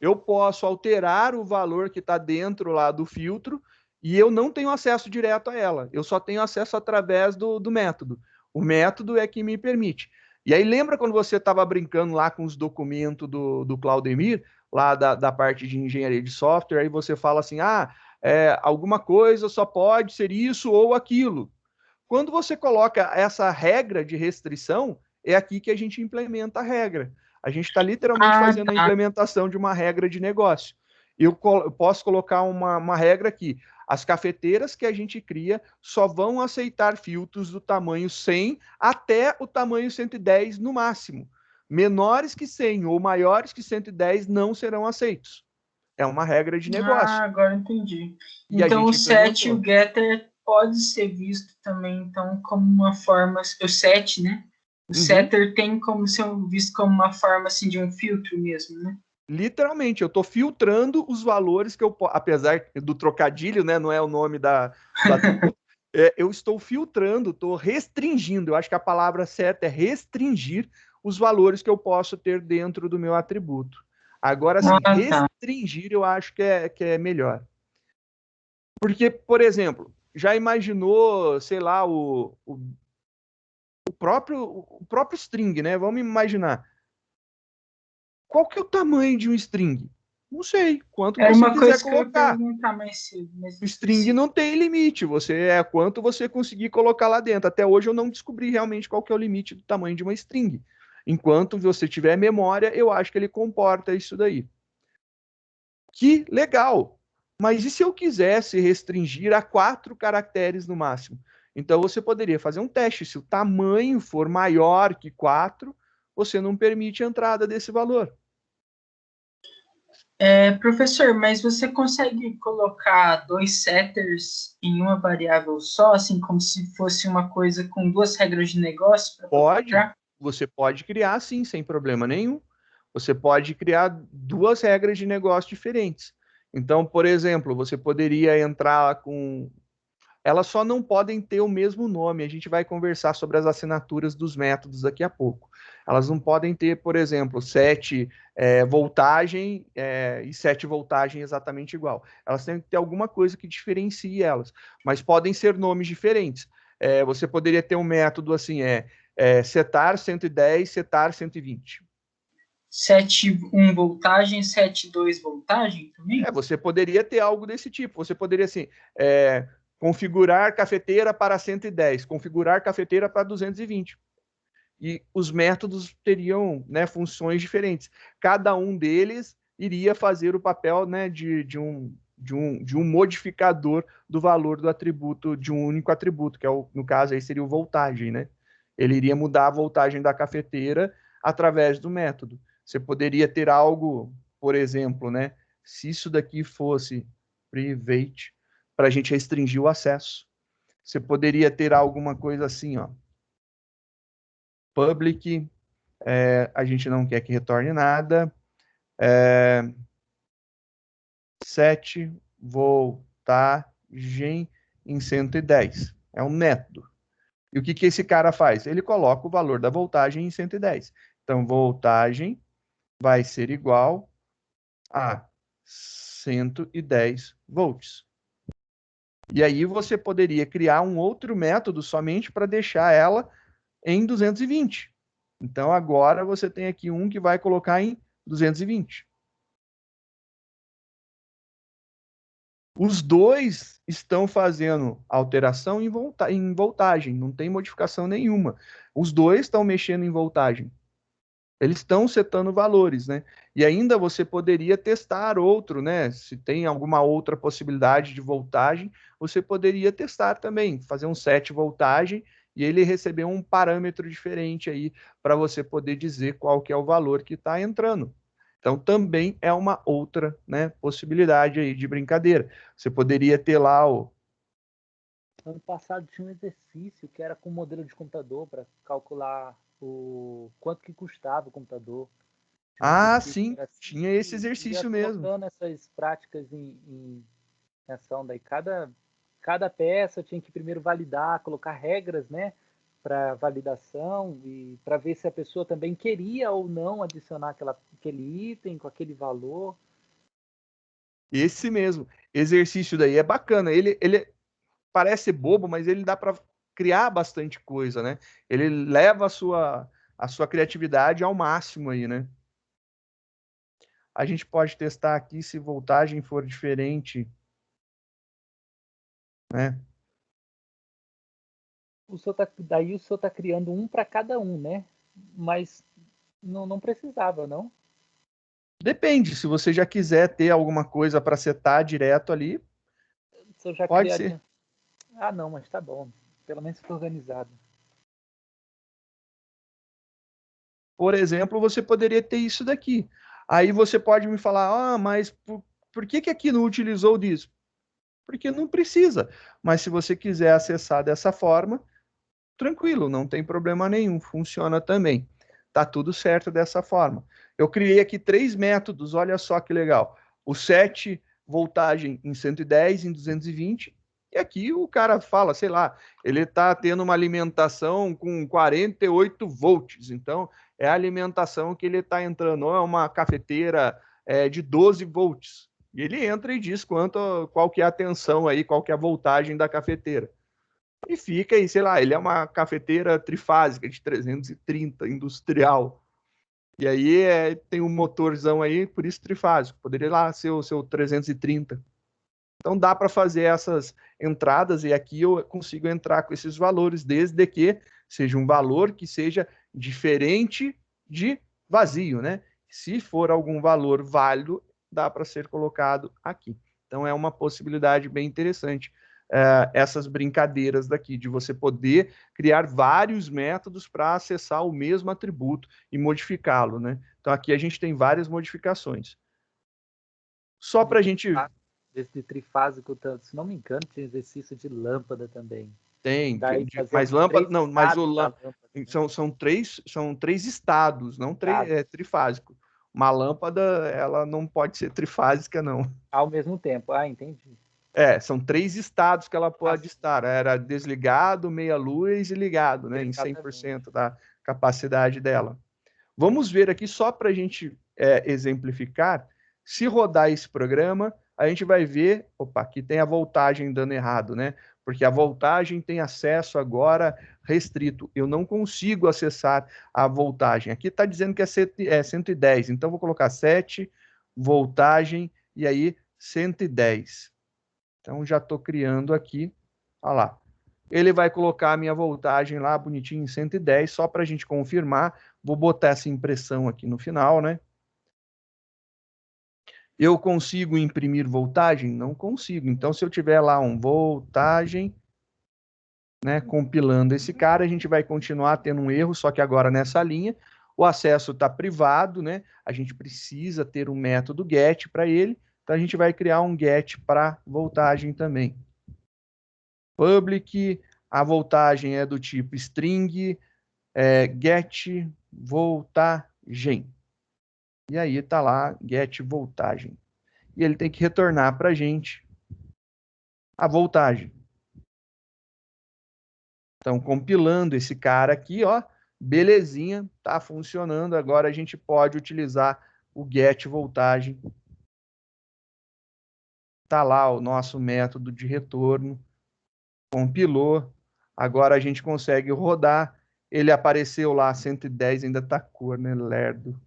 Eu posso alterar o valor que está dentro lá do filtro e eu não tenho acesso direto a ela. Eu só tenho acesso através do método. O método é que me permite. E aí lembra quando você estava brincando lá com os documentos do Claudemir, lá da parte de engenharia de software, aí você fala assim, alguma coisa só pode ser isso ou aquilo. Quando você coloca essa regra de restrição, é aqui que a gente implementa a regra. A gente está literalmente fazendo a implementação de uma regra de negócio. Eu posso colocar uma regra aqui. As cafeteiras que a gente cria só vão aceitar filtros do tamanho 100 até o tamanho 110 no máximo. Menores que 100 ou maiores que 110 não serão aceitos. É uma regra de negócio. Agora entendi. Então o set e o getter pode ser visto também então como uma forma, o set, né? O setter tem como ser visto como uma forma assim de um filtro mesmo, né? Literalmente, eu estou filtrando os valores que eu posso, apesar do trocadilho, né? Não é o nome da eu estou filtrando, estou restringindo. Eu acho que a palavra certa é restringir os valores que eu posso ter dentro do meu atributo. Agora, sim, restringir eu acho que é melhor. Porque, por exemplo, já imaginou, sei lá, o próprio string, né? Vamos imaginar. Qual que é o tamanho de um string? Não sei. Quanto você quiser colocar. O string não tem limite. Quanto você conseguir colocar lá dentro. Até hoje eu não descobri realmente qual que é o limite do tamanho de uma string. Enquanto você tiver memória, eu acho que ele comporta isso daí. Que legal! Mas e se eu quisesse restringir a 4 caracteres no máximo? Então você poderia fazer um teste. Se o tamanho for maior que 4, você não permite a entrada desse valor. Professor, mas você consegue colocar 2 setters em uma variável só, assim como se fosse uma coisa com 2 regras de negócio? Pode. Você pode criar, sim, sem problema nenhum. Você pode criar 2 regras de negócio diferentes. Então, por exemplo, você poderia entrar com... Elas só não podem ter o mesmo nome. A gente vai conversar sobre as assinaturas dos métodos daqui a pouco. Elas não podem ter, por exemplo, 7 voltagem e 7 voltagem exatamente igual. Elas têm que ter alguma coisa que diferencie elas, mas podem ser nomes diferentes. Você poderia ter um método assim, setar 110, setar 120. 7,1 voltagem, 7,2 voltagem também? Você poderia ter algo desse tipo. Você poderia, assim, configurar cafeteira para 110, configurar cafeteira para 220. E os métodos teriam, né, funções diferentes. Cada um deles iria fazer o papel, né, de um modificador do valor do atributo, de um único atributo, que no caso aí seria o voltagem, né? Ele iria mudar a voltagem da cafeteira através do método. Você poderia ter algo, por exemplo, né? Se isso daqui fosse private, para a gente restringir o acesso. Você poderia ter alguma coisa assim, ó. Public, a gente não quer que retorne nada. Set voltagem em 110. É um método. E o que, que esse cara faz? Ele coloca o valor da voltagem em 110. Então, voltagem vai ser igual a 110 volts. E aí você poderia criar um outro método somente para deixar ela em 220. Então, agora você tem aqui um que vai colocar em 220. Os dois estão fazendo alteração em voltagem, não tem modificação nenhuma. Os dois estão mexendo em voltagem. Eles estão setando valores, né? E ainda você poderia testar outro, né? Se tem alguma outra possibilidade de voltagem, você poderia testar também, fazer um set voltagem e ele receber um parâmetro diferente aí para você poder dizer qual que é o valor que está entrando. Então, também é uma outra, né, possibilidade aí de brincadeira. Você poderia ter lá o... Ano passado tinha um exercício que era com modelo de computador para calcular o quanto que custava o computador. Ah, sim, assim, tinha esse ia exercício mesmo. colocando essas práticas em ação. Daí cada peça tinha que primeiro validar, colocar regras, né, para validação e para ver se a pessoa também queria ou não adicionar aquele item com aquele valor. Esse mesmo. Exercício daí é bacana. Ele parece bobo, mas ele dá para criar bastante coisa, né? Ele leva a sua criatividade ao máximo aí, né? A gente pode testar aqui se voltagem for diferente, né? Daí o senhor está criando um para cada um, né? Mas não precisava, não? Depende, se você já quiser ter alguma coisa para setar direto ali, O senhor já pode criaria. ser. Ah, não, mas tá bom. Pelo menos fica organizado. Por exemplo, você poderia ter isso daqui. Aí você pode me falar, mas por que aqui não utilizou disso? Porque não precisa. Mas se você quiser acessar dessa forma, tranquilo, não tem problema nenhum, funciona também. Tá tudo certo dessa forma. Eu criei aqui 3 métodos, olha só que legal. O set voltagem em 110, em 220, e aqui o cara fala, sei lá, ele está tendo uma alimentação com 48 volts, então é a alimentação que ele está entrando, ou é uma cafeteira de 12 volts. E ele entra e diz qual que é a tensão aí, qual que é a voltagem da cafeteira. E fica aí, sei lá, ele é uma cafeteira trifásica de 330, industrial. E aí tem um motorzão aí, por isso trifásico. Poderia lá ser o seu 330. Então dá para fazer essas entradas e aqui eu consigo entrar com esses valores, desde que seja um valor que seja diferente de vazio, né? Se for algum valor válido, dá para ser colocado aqui. Então é uma possibilidade bem interessante. Essas brincadeiras daqui, de você poder criar vários métodos para acessar o mesmo atributo e modificá-lo, né? Então aqui a gente tem várias modificações. Só para a gente... Desse trifásico, se não me engano, tinha exercício de lâmpada também. Tem, Daí mas lâmpada, não, mas lâmpada, né? são três estados, não trifásico. Uma lâmpada, ela não pode ser trifásica, não. Ao mesmo tempo, entendi. São 3 estados que ela pode estar. Era desligado, meia luz e ligado, né? Exatamente. Em 100% da capacidade dela. Vamos ver aqui, só para a gente exemplificar, se rodar esse programa, a gente vai ver, opa, aqui tem a voltagem dando errado, né? Porque a voltagem tem acesso agora restrito. Eu não consigo acessar a voltagem. Aqui está dizendo que é 110, então vou colocar 7, voltagem, e aí 110. Então já estou criando aqui, olha lá. Ele vai colocar a minha voltagem lá bonitinho em 110, só para a gente confirmar. Vou botar essa impressão aqui no final, né? Eu consigo imprimir voltagem? Não consigo. Então, se eu tiver lá voltagem né, compilando esse cara, a gente vai continuar tendo um erro, só que agora nessa linha, o acesso está privado, né? A gente precisa ter um método get para ele, então a gente vai criar um get para voltagem também. Public, a voltagem é do tipo string, get voltagem. E aí tá lá, get voltagem. E ele tem que retornar para a gente a voltagem. Então, compilando esse cara aqui, ó, belezinha, tá funcionando. Agora a gente pode utilizar o get voltagem. Tá lá o nosso método de retorno. Compilou. Agora a gente consegue rodar. Ele apareceu lá, 110, ainda tá cor, né, lerdo.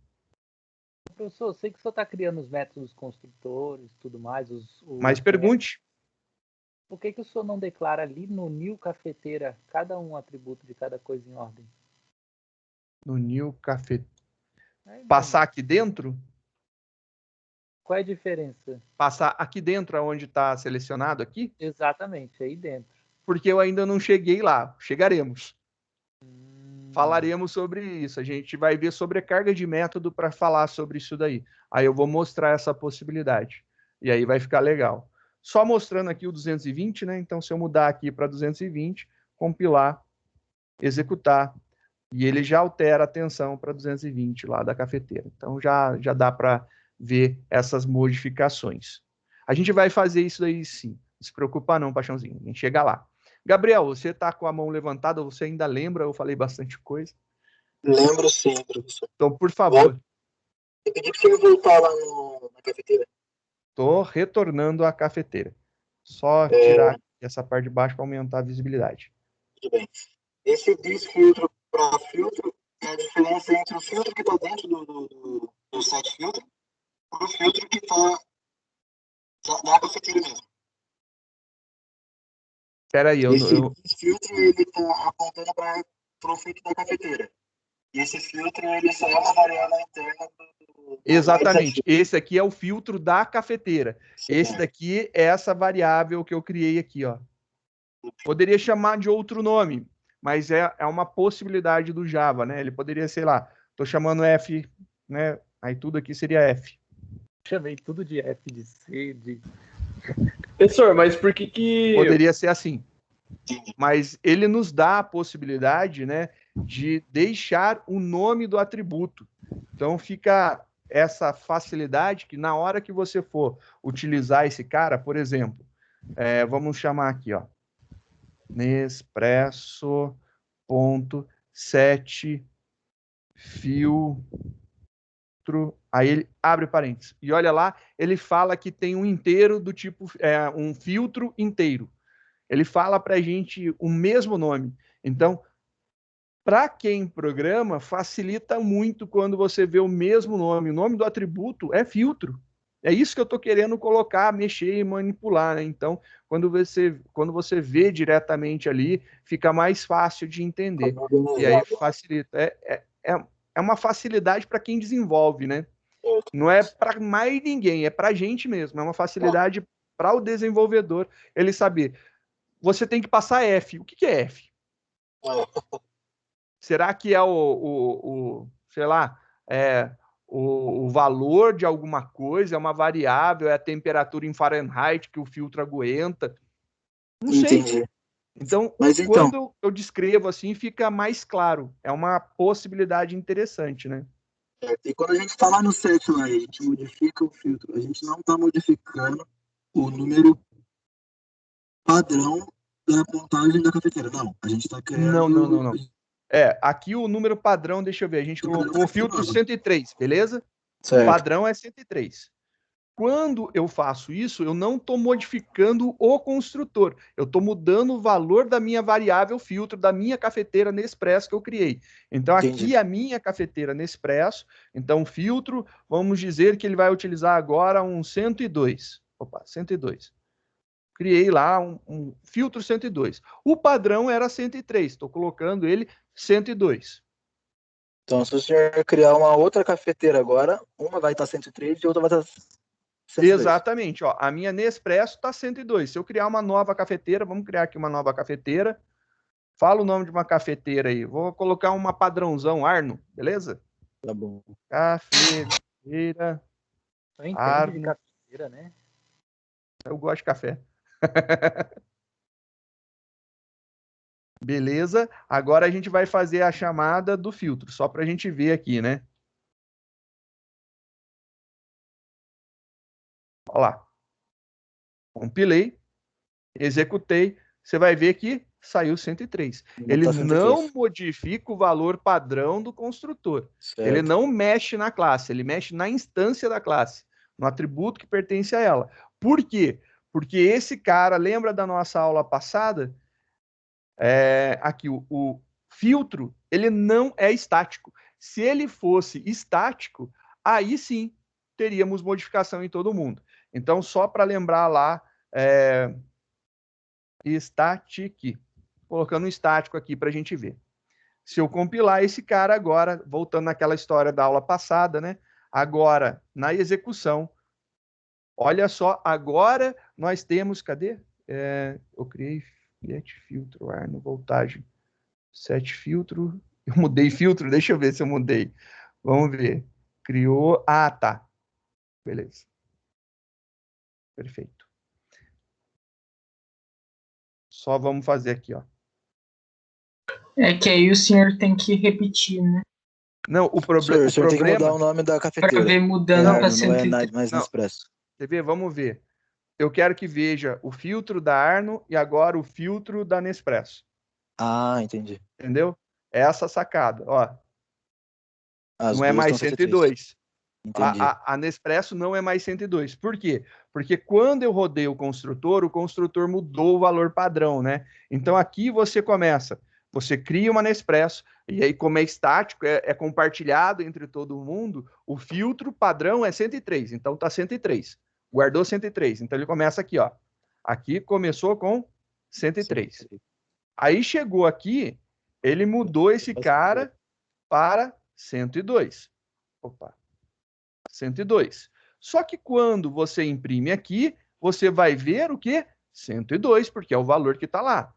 Professor, eu sei que o senhor está criando os métodos construtores, tudo mais. Mas pergunte. Por que o senhor não declara ali no new cafeteira cada um atributo de cada coisa em ordem? No new cafeteira. Passar aqui dentro? Qual é a diferença? Passar aqui dentro, onde está selecionado aqui? Exatamente, aí dentro. Porque eu ainda não cheguei lá. Chegaremos. Falaremos sobre isso. A gente vai ver sobrecarga de método para falar sobre isso daí. Aí eu vou mostrar essa possibilidade. E aí vai ficar legal. Só mostrando aqui o 220, né? Então, se eu mudar aqui para 220, compilar, executar, e ele já altera a tensão para 220 lá da cafeteira. Então, já dá para ver essas modificações. A gente vai fazer isso daí sim. Não se preocupa não, paixãozinho. A gente chega lá. Gabriel, você está com a mão levantada, você ainda lembra? Eu falei bastante coisa. Lembro sim, professor. Então, por favor. Eu pedi para você voltar lá na cafeteira. Estou retornando à cafeteira. Só tirar essa parte de baixo para aumentar a visibilidade. Tudo bem. Esse desfiltro para filtro é a diferença entre o filtro que está dentro do set filtro e o filtro que está na cafeteira mesmo. Espera aí, Esse filtro ele está apontando para o filtro da cafeteira. E esse filtro ele só é uma variável interna do Exatamente. Esse aqui é o filtro da cafeteira. Sim. Esse daqui é essa variável que eu criei aqui, ó. Poderia chamar de outro nome, mas é uma possibilidade do Java, né? Ele poderia, sei lá, tô chamando F, né? Aí tudo aqui seria F. Chamei tudo de F, de C, de... Professor, mas por que... Poderia ser assim. Mas ele nos dá a possibilidade, né, de deixar o nome do atributo. Então fica essa facilidade que na hora que você for utilizar esse cara, por exemplo, vamos chamar aqui, ó, Nespresso.set filtro. Aí ele abre parênteses. E olha lá, ele fala que tem um inteiro do tipo, um filtro inteiro. Ele fala para a gente o mesmo nome. Então, para quem programa, facilita muito quando você vê o mesmo nome. O nome do atributo é filtro. É isso que eu estou querendo colocar, mexer e manipular, né? Então, quando você vê diretamente ali, fica mais fácil de entender. E aí facilita. É uma facilidade para quem desenvolve, né? Não é para mais ninguém, é para a gente mesmo. É uma facilidade para o desenvolvedor ele saber. Você tem que passar F. O que é F? Será que é sei lá, o valor de alguma coisa, é uma variável, é a temperatura em Fahrenheit que o filtro aguenta? Não sei. Entendi. Então, quando eu descrevo assim, fica mais claro. É uma possibilidade interessante, né? E quando a gente está lá no set, lá, a gente modifica o filtro. A gente não está modificando o número padrão da montagem da cafeteira. Não, a gente está criando... Não. Aqui o número padrão, deixa eu ver, a gente colocou o filtro 103, beleza? Certo. O padrão é 103. Quando eu faço isso, eu não estou modificando o construtor. Eu estou mudando o valor da minha variável filtro, da minha cafeteira Nespresso que eu criei. Então, aqui é a minha cafeteira Nespresso. Então, filtro, vamos dizer que ele vai utilizar agora um 102. Opa, 102. Criei lá um filtro 102. O padrão era 103. Estou colocando ele 102. Então, se o senhor criar uma outra cafeteira agora, uma vai estar 103 e outra vai estar 102. Exatamente. Ó, a minha Nespresso está 102. Se eu criar uma nova cafeteira, vamos criar aqui uma nova cafeteira. Fala o nome de uma cafeteira aí. Vou colocar uma padrãozão, Arno, beleza? Tá bom. Cafeteira. Não entende de Arno. cafeteira, né? Eu gosto de café. Beleza? Agora a gente vai fazer a chamada do filtro, só para a gente ver aqui, né? Olha lá. Compilei, executei. Você vai ver que saiu 103. Ele Tá não 103. modifica o valor padrão do construtor. Certo. Ele não mexe na classe, ele mexe na instância da classe, no atributo que pertence a ela. Por quê? Porque esse cara, lembra da nossa aula passada? Aqui, o filtro, ele não é estático. Se ele fosse estático, aí sim teríamos modificação em todo mundo. Então, só para lembrar lá, static, colocando um estático aqui para a gente ver. Se eu compilar esse cara agora, voltando naquela história da aula passada, né? Agora, na execução, olha só, agora nós temos, cadê? Eu criei get filtro, Arno, voltagem, set filtro, eu mudei filtro, deixa eu ver se eu mudei. Vamos ver. Criou, tá. Beleza. Perfeito. Só vamos fazer aqui, ó. É que aí o senhor tem que repetir, né? Não, o problema. O senhor tem que mudar o nome da cafeteira. Para ver mudando para 103. Não é mais Nespresso. Quer ver? Vamos ver. Eu quero que veja o filtro da Arno e agora o filtro da Nespresso. Ah, entendi. Entendeu? Essa sacada, ó. As não é mais 102. Entendi. A Nespresso não é mais 102. Por quê? Porque quando eu rodei o construtor mudou o valor padrão, né? Então aqui você começa, você cria uma Nespresso, e aí como é estático, é compartilhado entre todo mundo, o filtro padrão é 103, então tá 103. Guardou 103, então ele começa aqui, ó. Aqui começou com 103. Aí chegou aqui, ele mudou esse cara para 102. Opa. 102. Só que quando você imprime aqui, você vai ver o quê? 102, porque é o valor que está lá.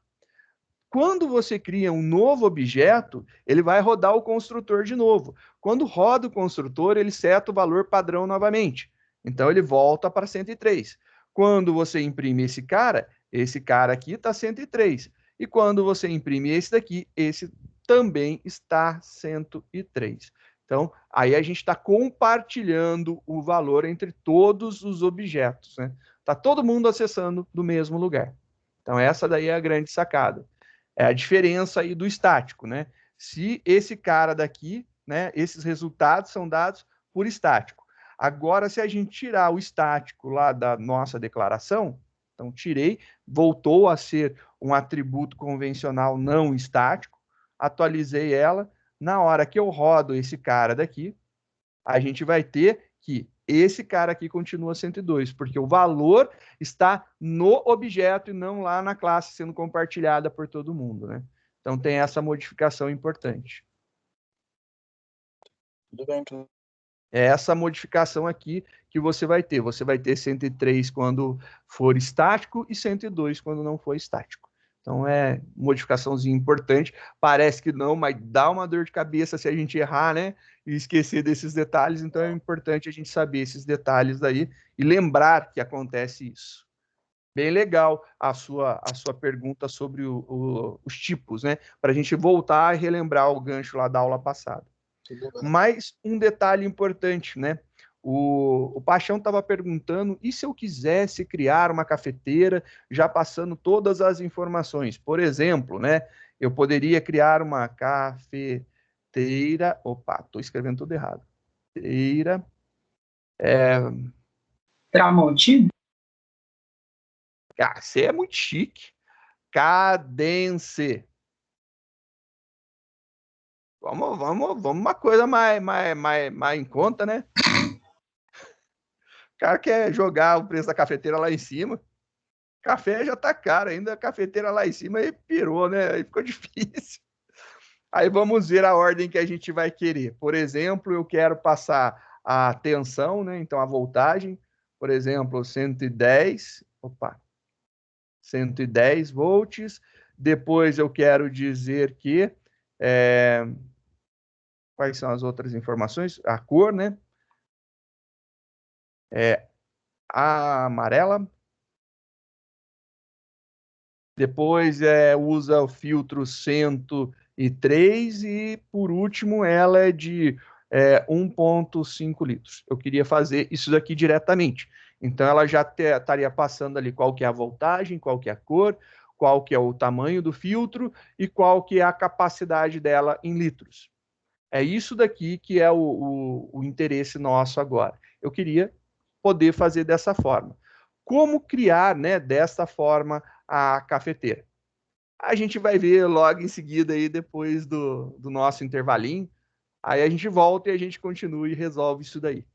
Quando você cria um novo objeto, ele vai rodar o construtor de novo. Quando roda o construtor, ele seta o valor padrão novamente. Então, ele volta para 103. Quando você imprime esse cara aqui está 103. E quando você imprime esse daqui, esse também está 103. Então, aí a gente está compartilhando o valor entre todos os objetos, né? Está todo mundo acessando do mesmo lugar. Então, essa daí é a grande sacada. É a diferença aí do estático, né? Se esse cara daqui, né, esses resultados são dados por estático. Agora, se a gente tirar o estático lá da nossa declaração, então tirei, voltou a ser um atributo convencional não estático, atualizei ela, na hora que eu rodo esse cara daqui, a gente vai ter que esse cara aqui continua 102, porque o valor está no objeto e não lá na classe sendo compartilhada por todo mundo, né? Então tem essa modificação importante. Tudo bem, então. É essa modificação aqui que você vai ter. Você vai ter 103 quando for estático e 102 quando não for estático. Então é modificaçãozinha importante. Parece que não, mas dá uma dor de cabeça se a gente errar, né? E esquecer desses detalhes. Então é importante a gente saber esses detalhes daí e lembrar que acontece isso. Bem legal a sua pergunta sobre os tipos, né? Para a gente voltar e relembrar o gancho lá da aula passada. Mas um detalhe importante, né? O Paixão estava perguntando, e se eu quisesse criar uma cafeteira já passando todas as informações? Por exemplo, né? Eu poderia criar uma cafeteira. Opa, estou escrevendo tudo errado. Cafeteira. Tramontina? Você é muito chique. Cadence. Vamos uma coisa mais em conta, né? O cara quer jogar o preço da cafeteira lá em cima. Café já tá caro, ainda a cafeteira lá em cima aí pirou, né? Aí ficou difícil. Aí vamos ver a ordem que a gente vai querer. Por exemplo, eu quero passar a tensão, né? Então a voltagem, por exemplo, 110 volts Depois eu quero dizer que... quais são as outras informações? A cor, né? A amarela. Depois usa o filtro 103 e, por último, ela é de 1,5 litros. Eu queria fazer isso daqui diretamente. Então, ela já estaria passando ali qual que é a voltagem, qual que é a cor, qual que é o tamanho do filtro e qual que é a capacidade dela em litros. É isso daqui que é o interesse nosso agora. Eu queria poder fazer dessa forma. Como criar, né, dessa forma a cafeteira? A gente vai ver logo em seguida, aí, depois do nosso intervalinho. Aí a gente volta e a gente continua e resolve isso daí.